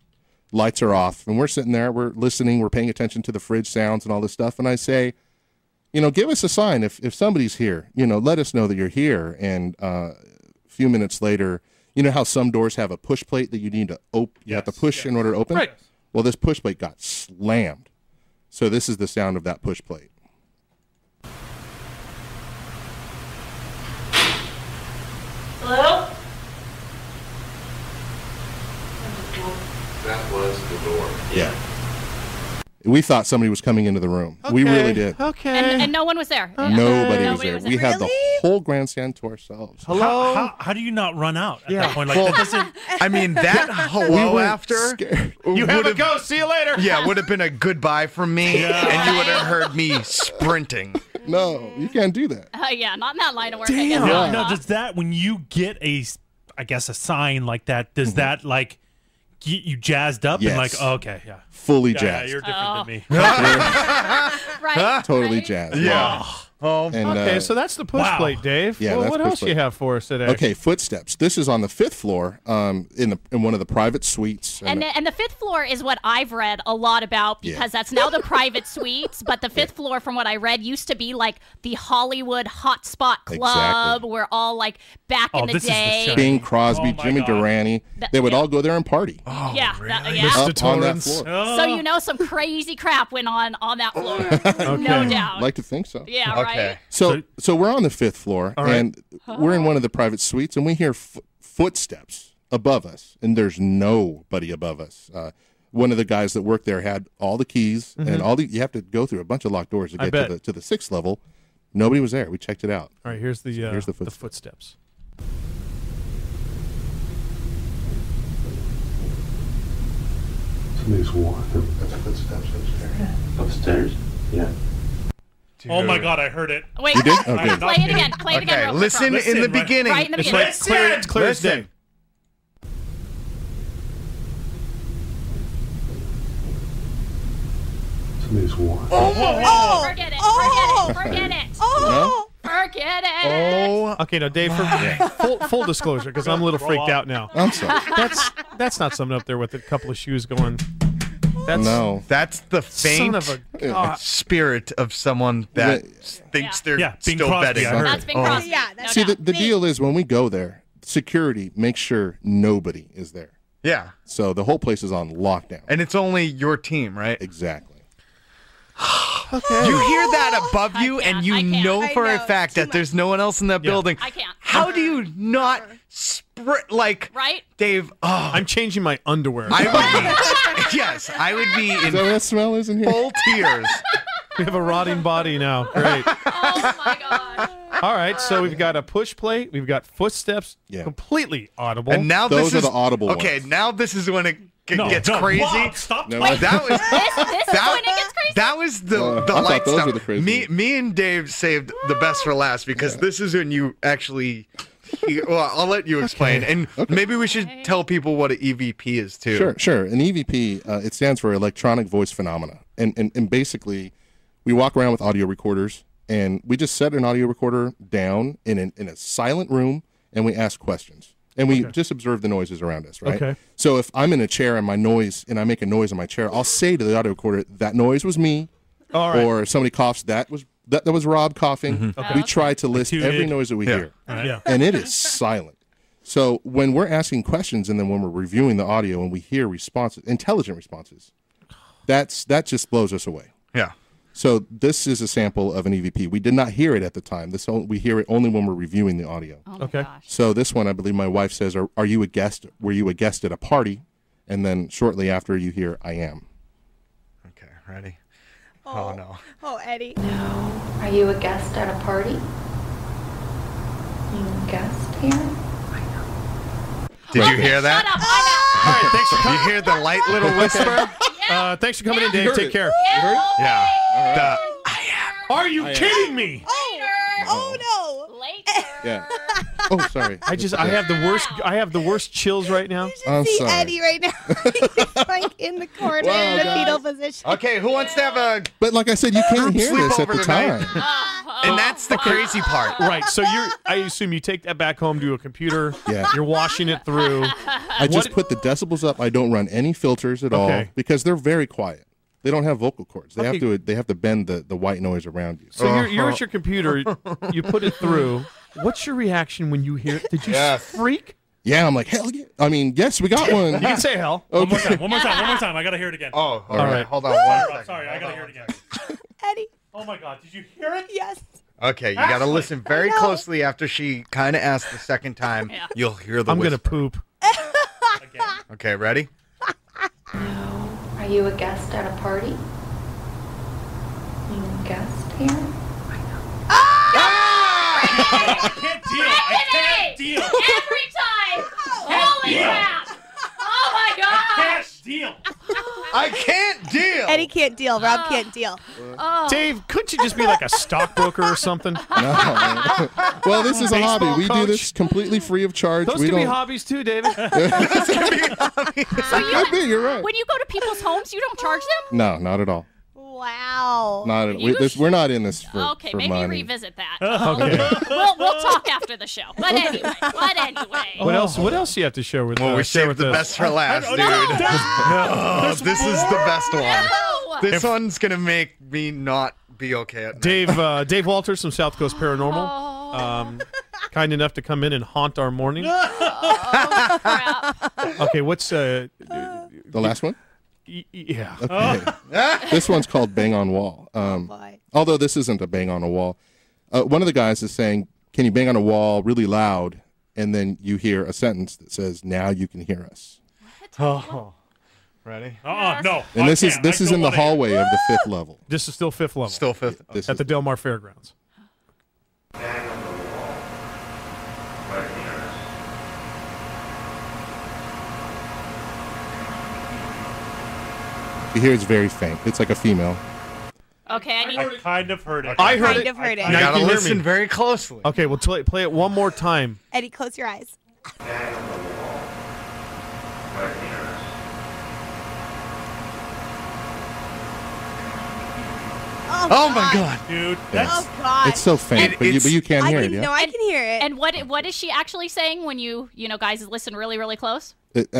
[SPEAKER 5] Lights are off, and we're sitting there. We're listening. We're paying attention to the fridge sounds and all this stuff. And I say, give us a sign if somebody's here. Let us know that you're here. And a few minutes later, you know how some doors have a push plate that you need to open. You have to push in order to open.
[SPEAKER 1] Right.
[SPEAKER 5] Well, this push plate got slammed. So this is the sound of that push plate.
[SPEAKER 4] Hello?
[SPEAKER 5] That was the door. Yeah. We thought somebody was coming into the room. We really did.
[SPEAKER 1] Okay.
[SPEAKER 2] And no one was there.
[SPEAKER 5] Nobody was
[SPEAKER 2] Nobody
[SPEAKER 5] there.
[SPEAKER 2] was
[SPEAKER 5] We
[SPEAKER 2] there.
[SPEAKER 5] had the whole grandstand to ourselves.
[SPEAKER 1] Hello.
[SPEAKER 3] How do you not run out at
[SPEAKER 1] Yeah.
[SPEAKER 3] that point? Like
[SPEAKER 6] Well,
[SPEAKER 3] that doesn't.
[SPEAKER 6] I mean, that hello
[SPEAKER 5] weren't
[SPEAKER 6] after
[SPEAKER 5] scared.
[SPEAKER 1] You have a
[SPEAKER 6] would've-
[SPEAKER 1] ghost. See you later.
[SPEAKER 6] Yeah, would have been a goodbye from me, and you would have heard me sprinting.
[SPEAKER 5] No, you can't do that.
[SPEAKER 2] Yeah, not in that line of work. I
[SPEAKER 1] Damn.
[SPEAKER 2] guess
[SPEAKER 3] Now,
[SPEAKER 2] not.
[SPEAKER 3] now, does that when you get a I guess, a sign like that, does that like get you jazzed up and like, oh, okay, yeah,
[SPEAKER 5] fully
[SPEAKER 3] yeah,
[SPEAKER 5] jazzed.
[SPEAKER 3] you're different than me.
[SPEAKER 2] Right.
[SPEAKER 5] Totally
[SPEAKER 2] right?
[SPEAKER 5] jazzed.
[SPEAKER 6] Yeah.
[SPEAKER 5] And,
[SPEAKER 1] Okay, so that's the push
[SPEAKER 3] Wow.
[SPEAKER 1] plate, Dave.
[SPEAKER 5] Yeah,
[SPEAKER 1] well,
[SPEAKER 5] that's
[SPEAKER 1] what
[SPEAKER 5] push
[SPEAKER 1] else do
[SPEAKER 5] plate.
[SPEAKER 1] you have for us today?
[SPEAKER 5] okay, footsteps. This is on the 5th floor, in one of the private suites.
[SPEAKER 2] And the 5th floor is what I've read a lot about because that's now the private suites. But the 5th floor, from what I read, used to be like the Hollywood hotspot club
[SPEAKER 5] Exactly.
[SPEAKER 2] where all like back in the
[SPEAKER 3] this is the
[SPEAKER 2] day.
[SPEAKER 3] show.
[SPEAKER 5] Bing Crosby,
[SPEAKER 3] Oh, my
[SPEAKER 5] Jimmy
[SPEAKER 3] God.
[SPEAKER 5] Durante, they would all go there and party
[SPEAKER 2] yeah, yeah.
[SPEAKER 1] Mr.
[SPEAKER 5] up on that
[SPEAKER 1] Torrance.
[SPEAKER 5] floor.
[SPEAKER 2] So you know some crazy crap went on that floor. No doubt.
[SPEAKER 5] Like to think so.
[SPEAKER 2] Yeah,
[SPEAKER 6] Okay.
[SPEAKER 2] right.
[SPEAKER 5] So we're on the 5th floor,
[SPEAKER 1] All right.
[SPEAKER 5] and we're in one of the private suites, and we hear footsteps above us, and there's nobody above us. One of the guys that worked there had all the keys, and you have to go through a bunch of locked doors to
[SPEAKER 1] I
[SPEAKER 5] get to the 6th level. Nobody was there. We checked it out.
[SPEAKER 1] All right, here's the
[SPEAKER 5] footsteps.
[SPEAKER 1] footsteps.
[SPEAKER 7] Somebody's walking. That's footsteps upstairs. Upstairs? Yeah.
[SPEAKER 3] Oh my God, I heard it.
[SPEAKER 2] Wait.
[SPEAKER 5] You did? Oh,
[SPEAKER 2] Play
[SPEAKER 5] good.
[SPEAKER 2] it again. Play it again.
[SPEAKER 6] Okay,
[SPEAKER 2] real quick,
[SPEAKER 6] listen
[SPEAKER 2] Rob.
[SPEAKER 6] in the
[SPEAKER 3] Listen, right-
[SPEAKER 6] beginning.
[SPEAKER 2] Right in the
[SPEAKER 1] It's
[SPEAKER 2] beginning.
[SPEAKER 1] like it's clear as day.
[SPEAKER 7] Somebody's walking.
[SPEAKER 2] Forget it. Forget it.
[SPEAKER 5] No?
[SPEAKER 2] Forget it.
[SPEAKER 6] Oh,
[SPEAKER 1] Okay, now Dave, full disclosure, because I'm a little freaked out now.
[SPEAKER 5] I'm sorry.
[SPEAKER 1] That's not something up there with a couple of shoes going. That's
[SPEAKER 5] No.
[SPEAKER 6] that's the
[SPEAKER 1] son
[SPEAKER 6] faint
[SPEAKER 1] of a god.
[SPEAKER 6] spirit of someone that thinks they're
[SPEAKER 3] Yeah, Bing
[SPEAKER 6] still
[SPEAKER 3] Crosby,
[SPEAKER 6] betting.
[SPEAKER 3] I heard
[SPEAKER 2] That's
[SPEAKER 3] it.
[SPEAKER 2] Bing Crosby.
[SPEAKER 8] Yeah,
[SPEAKER 2] No
[SPEAKER 8] that's-
[SPEAKER 5] See,
[SPEAKER 2] doubt.
[SPEAKER 5] the deal is when we go there, security makes sure nobody is there.
[SPEAKER 6] Yeah,
[SPEAKER 5] So the whole place is on lockdown.
[SPEAKER 6] and it's only your team, right?
[SPEAKER 5] Exactly.
[SPEAKER 6] You hear that above you, and you
[SPEAKER 2] I can't.
[SPEAKER 6] know
[SPEAKER 8] I
[SPEAKER 6] for a
[SPEAKER 8] know,
[SPEAKER 6] fact
[SPEAKER 8] too
[SPEAKER 6] that there's no one else in that building.
[SPEAKER 2] I can't.
[SPEAKER 6] How do you not like
[SPEAKER 2] Right?
[SPEAKER 6] Dave? Oh,
[SPEAKER 1] I'm changing my underwear.
[SPEAKER 6] I would be. Yes, I would be
[SPEAKER 5] Is that what
[SPEAKER 6] in
[SPEAKER 5] that smell is in here?
[SPEAKER 6] full tears.
[SPEAKER 1] We have a rotting body now. Great.
[SPEAKER 2] Oh my gosh.
[SPEAKER 1] All right, so we've got a push plate. We've got footsteps.
[SPEAKER 5] Yeah.
[SPEAKER 1] Completely audible.
[SPEAKER 6] And now
[SPEAKER 5] Those
[SPEAKER 6] this
[SPEAKER 5] are
[SPEAKER 6] is
[SPEAKER 5] the audible
[SPEAKER 6] Okay,
[SPEAKER 5] ones.
[SPEAKER 6] now this is when it gets
[SPEAKER 3] No,
[SPEAKER 6] crazy.
[SPEAKER 3] Rob, stop.
[SPEAKER 5] No,
[SPEAKER 6] That was
[SPEAKER 2] This is when it gets crazy.
[SPEAKER 6] that was the
[SPEAKER 5] I thought
[SPEAKER 6] light
[SPEAKER 5] those
[SPEAKER 6] stuff.
[SPEAKER 5] were the crazy
[SPEAKER 6] Me and Dave saved the best for last because this is when you actually. Well, I'll let you explain, and maybe we should tell people what an EVP is too.
[SPEAKER 5] Sure. An EVP, it stands for electronic voice phenomena, and basically, we walk around with audio recorders, and we just set an audio recorder down in a silent room, and we ask questions, and we just observe the noises around us. Right.
[SPEAKER 1] Okay.
[SPEAKER 5] So if I'm in a chair and I make a noise in my chair, I'll say to the audio recorder, "That noise was me,"
[SPEAKER 1] All right.
[SPEAKER 5] or if somebody coughs, that was Rob coughing. We try to list
[SPEAKER 3] Tooted.
[SPEAKER 5] every noise that we hear.
[SPEAKER 1] Yeah.
[SPEAKER 5] And it is silent. So when we're asking questions and then when we're reviewing the audio and we hear responses, intelligent responses, that just blows us away.
[SPEAKER 6] Yeah.
[SPEAKER 5] So this is a sample of an EVP. We did not hear it at the time. We hear it only when we're reviewing the audio.
[SPEAKER 2] Oh my
[SPEAKER 1] Okay.
[SPEAKER 2] gosh.
[SPEAKER 5] So this one, I believe my wife says, "Are you a guest? Were you a guest at a party?" And then shortly after, you hear, "I am."
[SPEAKER 6] Okay, ready? Oh no.
[SPEAKER 8] Oh, Eddie.
[SPEAKER 9] No. Are you a guest at a party? You a guest here?
[SPEAKER 6] Did you hear
[SPEAKER 2] Shut
[SPEAKER 6] that?
[SPEAKER 2] up. I'm
[SPEAKER 1] All right, thanks for
[SPEAKER 6] You
[SPEAKER 1] coming.
[SPEAKER 6] hear the light little whisper?
[SPEAKER 1] Thanks for coming in, Dave.
[SPEAKER 5] heard
[SPEAKER 1] Take
[SPEAKER 5] it.
[SPEAKER 1] care.
[SPEAKER 2] out.
[SPEAKER 6] Yeah. The-
[SPEAKER 1] Are you kidding me?
[SPEAKER 8] Oh, no.
[SPEAKER 2] Later.
[SPEAKER 5] Yeah. Oh, sorry.
[SPEAKER 1] I have the worst chills right now.
[SPEAKER 5] I'm
[SPEAKER 8] See
[SPEAKER 5] sorry.
[SPEAKER 8] Eddie right now. He's like in the corner
[SPEAKER 5] Wow,
[SPEAKER 8] in the
[SPEAKER 5] guys.
[SPEAKER 8] fetal position.
[SPEAKER 6] Okay, who wants to have a?
[SPEAKER 5] But like I said, you can't hear this at
[SPEAKER 6] sleepover
[SPEAKER 5] the
[SPEAKER 6] tonight.
[SPEAKER 5] time.
[SPEAKER 6] And that's the crazy part.
[SPEAKER 1] Right. So I assume you take that back home to a computer.
[SPEAKER 5] Yeah.
[SPEAKER 1] You're washing it through.
[SPEAKER 5] I just put the decibels up. I don't run any filters at all
[SPEAKER 1] Okay.
[SPEAKER 5] because they're very quiet. They don't have vocal cords. They
[SPEAKER 1] Okay.
[SPEAKER 5] have to bend the white noise around you.
[SPEAKER 1] So you're at your computer. You put it through. What's your reaction when you hear it? Did you freak?
[SPEAKER 5] Yeah, I'm like, hell yeah. I mean, yes, we got one.
[SPEAKER 1] You can say hell.
[SPEAKER 3] One more time. I gotta hear it again.
[SPEAKER 6] Oh, all
[SPEAKER 1] right.
[SPEAKER 6] right. Hold on one
[SPEAKER 3] Rob,
[SPEAKER 6] second.
[SPEAKER 3] sorry, I gotta hear it again.
[SPEAKER 8] Eddie.
[SPEAKER 3] Oh my God, did you hear it?
[SPEAKER 8] Yes.
[SPEAKER 6] Okay, you got to listen very
[SPEAKER 8] I know.
[SPEAKER 6] closely after she kind of asked the second time.
[SPEAKER 2] Yeah.
[SPEAKER 6] You'll hear the
[SPEAKER 1] I'm gonna
[SPEAKER 6] whisper.
[SPEAKER 1] poop.
[SPEAKER 6] Okay, ready?
[SPEAKER 9] No. Are you a guest at a party? You a guest here?
[SPEAKER 3] I can't deal.
[SPEAKER 2] Every time. Holy crap. Oh my god.
[SPEAKER 3] Can't deal.
[SPEAKER 6] I can't deal.
[SPEAKER 8] Eddie can't deal. Rob can't deal.
[SPEAKER 1] Dave, couldn't you just be like a stockbroker or something?
[SPEAKER 5] No. Well, this is a hobby.
[SPEAKER 1] Baseball
[SPEAKER 5] We do
[SPEAKER 1] coach?
[SPEAKER 5] this completely free of charge.
[SPEAKER 1] Those
[SPEAKER 5] we
[SPEAKER 1] could be
[SPEAKER 5] don't.
[SPEAKER 1] hobbies too, David.
[SPEAKER 2] So
[SPEAKER 5] Could be. You're right.
[SPEAKER 2] when you go to people's homes, you don't charge them?
[SPEAKER 5] No, not at all.
[SPEAKER 8] Wow.
[SPEAKER 5] Not at,
[SPEAKER 2] You
[SPEAKER 5] we're not in this for,
[SPEAKER 2] Okay,
[SPEAKER 5] for
[SPEAKER 2] maybe
[SPEAKER 5] money.
[SPEAKER 2] revisit that.
[SPEAKER 1] Okay.
[SPEAKER 2] We'll talk after the show. But anyway.
[SPEAKER 1] What else? What else do you have to share with?
[SPEAKER 6] Well, we
[SPEAKER 1] share
[SPEAKER 6] saved
[SPEAKER 1] with
[SPEAKER 6] the
[SPEAKER 1] us?
[SPEAKER 6] best for last, dude.
[SPEAKER 2] No.
[SPEAKER 6] This is the best one.
[SPEAKER 2] No.
[SPEAKER 6] This one's gonna make me not be okay at night.
[SPEAKER 1] Dave Walters from South Coast Paranormal, kind enough to come in and haunt our morning.
[SPEAKER 2] Oh, crap.
[SPEAKER 1] Okay, what's
[SPEAKER 5] The last one?
[SPEAKER 1] yeah?
[SPEAKER 5] Okay. This one's called Bang on Wall.
[SPEAKER 8] Boy.
[SPEAKER 5] Although this isn't a bang on a wall. One of the guys is saying, can you bang on a wall really loud? And then you hear a sentence that says, now you can hear us.
[SPEAKER 3] Oh.
[SPEAKER 6] Ready?
[SPEAKER 3] No.
[SPEAKER 5] And this is in the hallway of the 5th level.
[SPEAKER 1] This is still 5th level.
[SPEAKER 6] Still fifth.
[SPEAKER 5] This
[SPEAKER 1] at
[SPEAKER 5] is
[SPEAKER 1] the Del Mar Fairgrounds.
[SPEAKER 7] Bang on the wall. Right near us.
[SPEAKER 5] You hear it's very faint. It's like a female.
[SPEAKER 2] Okay,
[SPEAKER 3] I kind of heard it.
[SPEAKER 1] I heard
[SPEAKER 8] Kind
[SPEAKER 1] it.
[SPEAKER 8] of heard it.
[SPEAKER 6] You
[SPEAKER 1] Now
[SPEAKER 6] gotta
[SPEAKER 1] you can hear
[SPEAKER 6] listen
[SPEAKER 1] me.
[SPEAKER 6] very closely.
[SPEAKER 1] Okay, well, play it one more time.
[SPEAKER 8] Eddie, close your eyes.
[SPEAKER 7] Bang on the wall. Right near us.
[SPEAKER 6] Oh my God.
[SPEAKER 3] Dude,
[SPEAKER 8] Oh, God.
[SPEAKER 5] It's so faint, but you can't hear it. Yeah.
[SPEAKER 8] No, I can hear it.
[SPEAKER 2] And what is she actually saying when you guys listen really, really close?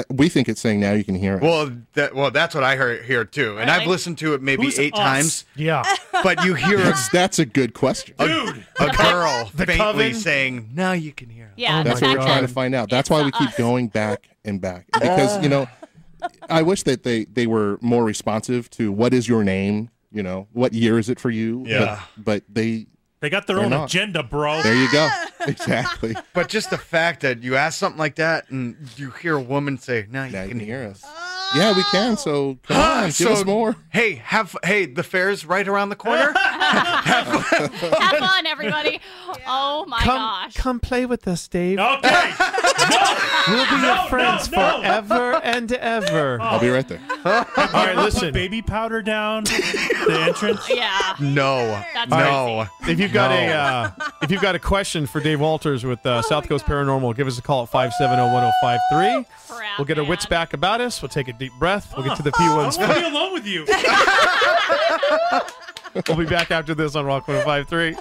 [SPEAKER 5] We think it's saying now you can hear it.
[SPEAKER 6] Well, that's what I heard here too, and I've
[SPEAKER 2] Really?
[SPEAKER 6] listened to it maybe
[SPEAKER 3] Who's
[SPEAKER 6] 8
[SPEAKER 3] us?
[SPEAKER 6] times.
[SPEAKER 1] Yeah.
[SPEAKER 6] But you hear
[SPEAKER 5] That's a good question.
[SPEAKER 6] a girl
[SPEAKER 1] The
[SPEAKER 6] faintly
[SPEAKER 1] coven?
[SPEAKER 6] saying, "Now you can hear."
[SPEAKER 2] Yeah,
[SPEAKER 5] That's
[SPEAKER 1] my
[SPEAKER 5] what we're
[SPEAKER 1] God.
[SPEAKER 5] trying to find out. That's
[SPEAKER 2] It's
[SPEAKER 5] why we
[SPEAKER 2] the
[SPEAKER 5] keep
[SPEAKER 2] us.
[SPEAKER 5] going back and back. Because, I wish that they were more responsive to what is your name, what year is it for you?
[SPEAKER 6] Yeah.
[SPEAKER 5] But they
[SPEAKER 3] they got their
[SPEAKER 5] They're
[SPEAKER 3] own
[SPEAKER 5] not.
[SPEAKER 3] agenda, bro.
[SPEAKER 5] there you go. Exactly.
[SPEAKER 6] But just the fact that you ask something like that and you hear a woman say, "Now you
[SPEAKER 5] Now you
[SPEAKER 6] can
[SPEAKER 5] can
[SPEAKER 6] hear."
[SPEAKER 5] hear us. Yeah, we can. So come on, give us more.
[SPEAKER 6] Hey, the fair's right around the corner.
[SPEAKER 2] Have fun, everybody. Oh my gosh.
[SPEAKER 1] Come play with us, Dave.
[SPEAKER 3] Okay.
[SPEAKER 1] We'll be your friends
[SPEAKER 3] no.
[SPEAKER 1] forever and ever.
[SPEAKER 5] I'll be right there.
[SPEAKER 1] All right,
[SPEAKER 3] Put
[SPEAKER 1] listen.
[SPEAKER 3] baby powder down the entrance.
[SPEAKER 2] Yeah.
[SPEAKER 6] No,
[SPEAKER 2] That's
[SPEAKER 6] no.
[SPEAKER 1] If you've got a question for Dave Walters with South Coast Paranormal, give us a call at 570-1053.
[SPEAKER 2] Crap,
[SPEAKER 1] We'll get our wits
[SPEAKER 2] man.
[SPEAKER 1] back about us. We'll take a deep breath. We'll get to the
[SPEAKER 3] I
[SPEAKER 1] P1s.
[SPEAKER 3] want to be alone with you.
[SPEAKER 1] We'll be back after this on Rock 105.3.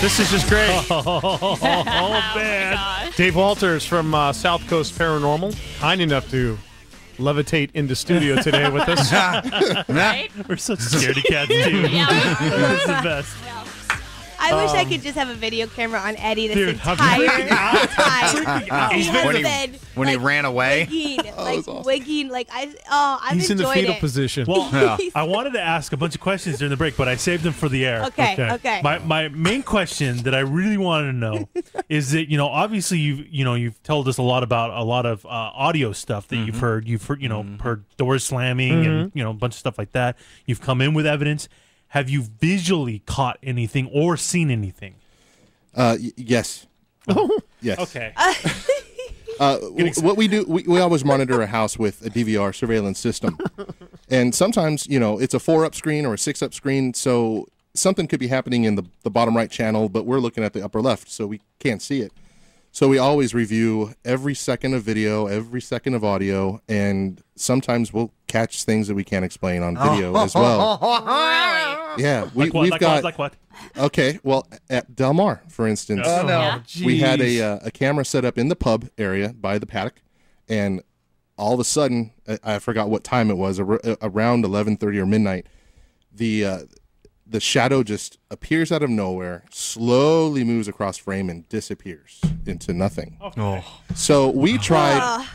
[SPEAKER 1] This is just great.
[SPEAKER 3] Oh, man.
[SPEAKER 2] Gosh.
[SPEAKER 1] Dave Walters from South Coast Paranormal, kind enough to levitate into studio today with us.
[SPEAKER 2] Right?
[SPEAKER 3] We're such scaredy cats, dude.
[SPEAKER 2] Yeah.
[SPEAKER 3] This is the best.
[SPEAKER 8] I wish I could just have a video camera on Eddie this
[SPEAKER 3] Dude, I'm
[SPEAKER 8] entire
[SPEAKER 3] freaking out.
[SPEAKER 8] time.
[SPEAKER 3] out.
[SPEAKER 8] He
[SPEAKER 6] When
[SPEAKER 8] has
[SPEAKER 6] he-
[SPEAKER 8] been
[SPEAKER 6] when he ran away?
[SPEAKER 8] wigging,
[SPEAKER 5] that's awesome.
[SPEAKER 8] wigging, I've
[SPEAKER 1] He's in the
[SPEAKER 8] enjoyed
[SPEAKER 1] fetal
[SPEAKER 8] it.
[SPEAKER 1] position.
[SPEAKER 3] Well,
[SPEAKER 6] Yeah.
[SPEAKER 3] I wanted to ask a bunch of questions during the break, but I saved them for the air.
[SPEAKER 8] Okay.
[SPEAKER 3] My main question that I really wanted to know is that obviously you've told us a lot about a lot of audio stuff that you've heard. You've heard heard doors slamming and a bunch of stuff like that. You've come in with evidence. Have you visually caught anything or seen anything?
[SPEAKER 5] Yes. Yes.
[SPEAKER 3] Okay.
[SPEAKER 5] What we do, we always monitor a house with a DVR surveillance system. And sometimes, it's a 4-up screen or a 6-up screen. So something could be happening in the bottom right channel, but we're looking at the upper left, so we can't see it. So we always review every second of video, every second of audio, and sometimes we'll catch things that we can't explain on video as well.
[SPEAKER 2] Really?
[SPEAKER 5] Yeah,
[SPEAKER 3] Like what? Like what?
[SPEAKER 5] Okay, well, at Del Mar, for instance,
[SPEAKER 6] Oh no.
[SPEAKER 2] Yeah.
[SPEAKER 5] we had a camera set up in the pub area by the paddock, and all of a sudden, I forgot what time it was, around 11:30 or midnight, the shadow just appears out of nowhere, slowly moves across frame, and disappears into nothing.
[SPEAKER 6] Oh.
[SPEAKER 5] So we tried.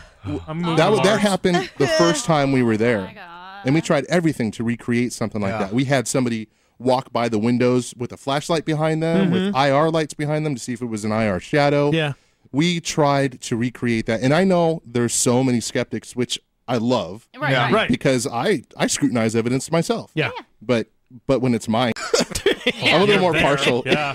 [SPEAKER 3] I'm moving
[SPEAKER 5] That
[SPEAKER 3] Mars.
[SPEAKER 5] happened the first time we were
[SPEAKER 2] Oh
[SPEAKER 5] there.
[SPEAKER 2] my God.
[SPEAKER 5] And we tried everything to recreate something like that. We had somebody walk by the windows with a flashlight behind them, with IR lights behind them to see if it was an IR shadow.
[SPEAKER 1] Yeah.
[SPEAKER 5] We tried to recreate that. And I know there's so many skeptics, which I love,
[SPEAKER 2] Right.
[SPEAKER 6] Yeah.
[SPEAKER 1] Right.
[SPEAKER 5] because I scrutinize evidence myself.
[SPEAKER 1] Yeah.
[SPEAKER 5] But but when it's mine, I'm a little more partial.
[SPEAKER 3] Yeah.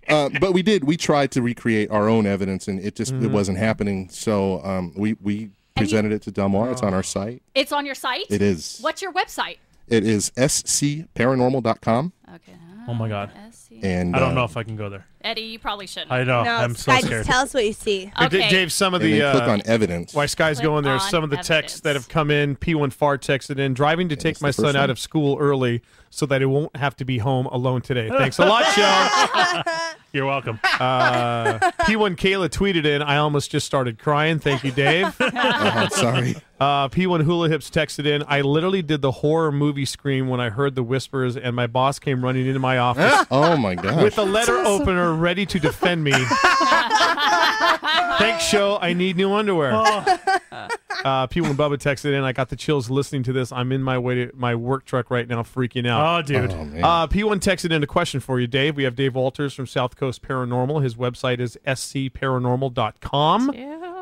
[SPEAKER 5] But we tried to recreate our own evidence, and it wasn't happening. So we presented it to Del Mar. It's on our site.
[SPEAKER 2] It's on your site?
[SPEAKER 5] It is.
[SPEAKER 2] What's your website?
[SPEAKER 5] It is scparanormal.com.
[SPEAKER 2] Okay.
[SPEAKER 3] Oh my God.
[SPEAKER 5] And
[SPEAKER 3] I don't know if I can go there.
[SPEAKER 2] Eddie, you probably shouldn't.
[SPEAKER 3] I know.
[SPEAKER 8] No,
[SPEAKER 3] I'm so
[SPEAKER 8] Sky,
[SPEAKER 3] scared.
[SPEAKER 8] just tell us what you see.
[SPEAKER 2] Okay.
[SPEAKER 1] Dave, some of
[SPEAKER 5] and
[SPEAKER 1] the
[SPEAKER 5] then click on evidence.
[SPEAKER 1] why Sky's
[SPEAKER 2] Click
[SPEAKER 1] going there,
[SPEAKER 2] on
[SPEAKER 1] some of the texts
[SPEAKER 2] evidence.
[SPEAKER 1] that have come in. P1 Far texted in, driving to take
[SPEAKER 5] that's
[SPEAKER 1] my
[SPEAKER 5] the first
[SPEAKER 1] son out
[SPEAKER 5] one.
[SPEAKER 1] of school early so that I won't have to be home alone today. Thanks a lot, Joe.
[SPEAKER 3] You're welcome.
[SPEAKER 1] P1 Kayla tweeted in, I almost just started crying. Thank you, Dave.
[SPEAKER 5] Sorry.
[SPEAKER 1] P1 Hula Hips texted in, I literally did the horror movie scream when I heard the whispers, and my boss came running into my office
[SPEAKER 5] Oh my gosh.
[SPEAKER 1] with a letter opener ready to defend me. Thanks, show. I need new underwear. P1 Bubba texted in, I got the chills listening to this. I'm in my work truck right now freaking out.
[SPEAKER 3] Oh, dude.
[SPEAKER 5] Oh, man.
[SPEAKER 1] P1 texted in a question for you, Dave. We have Dave Walters from South Coast Paranormal. His website is scparanormal.com.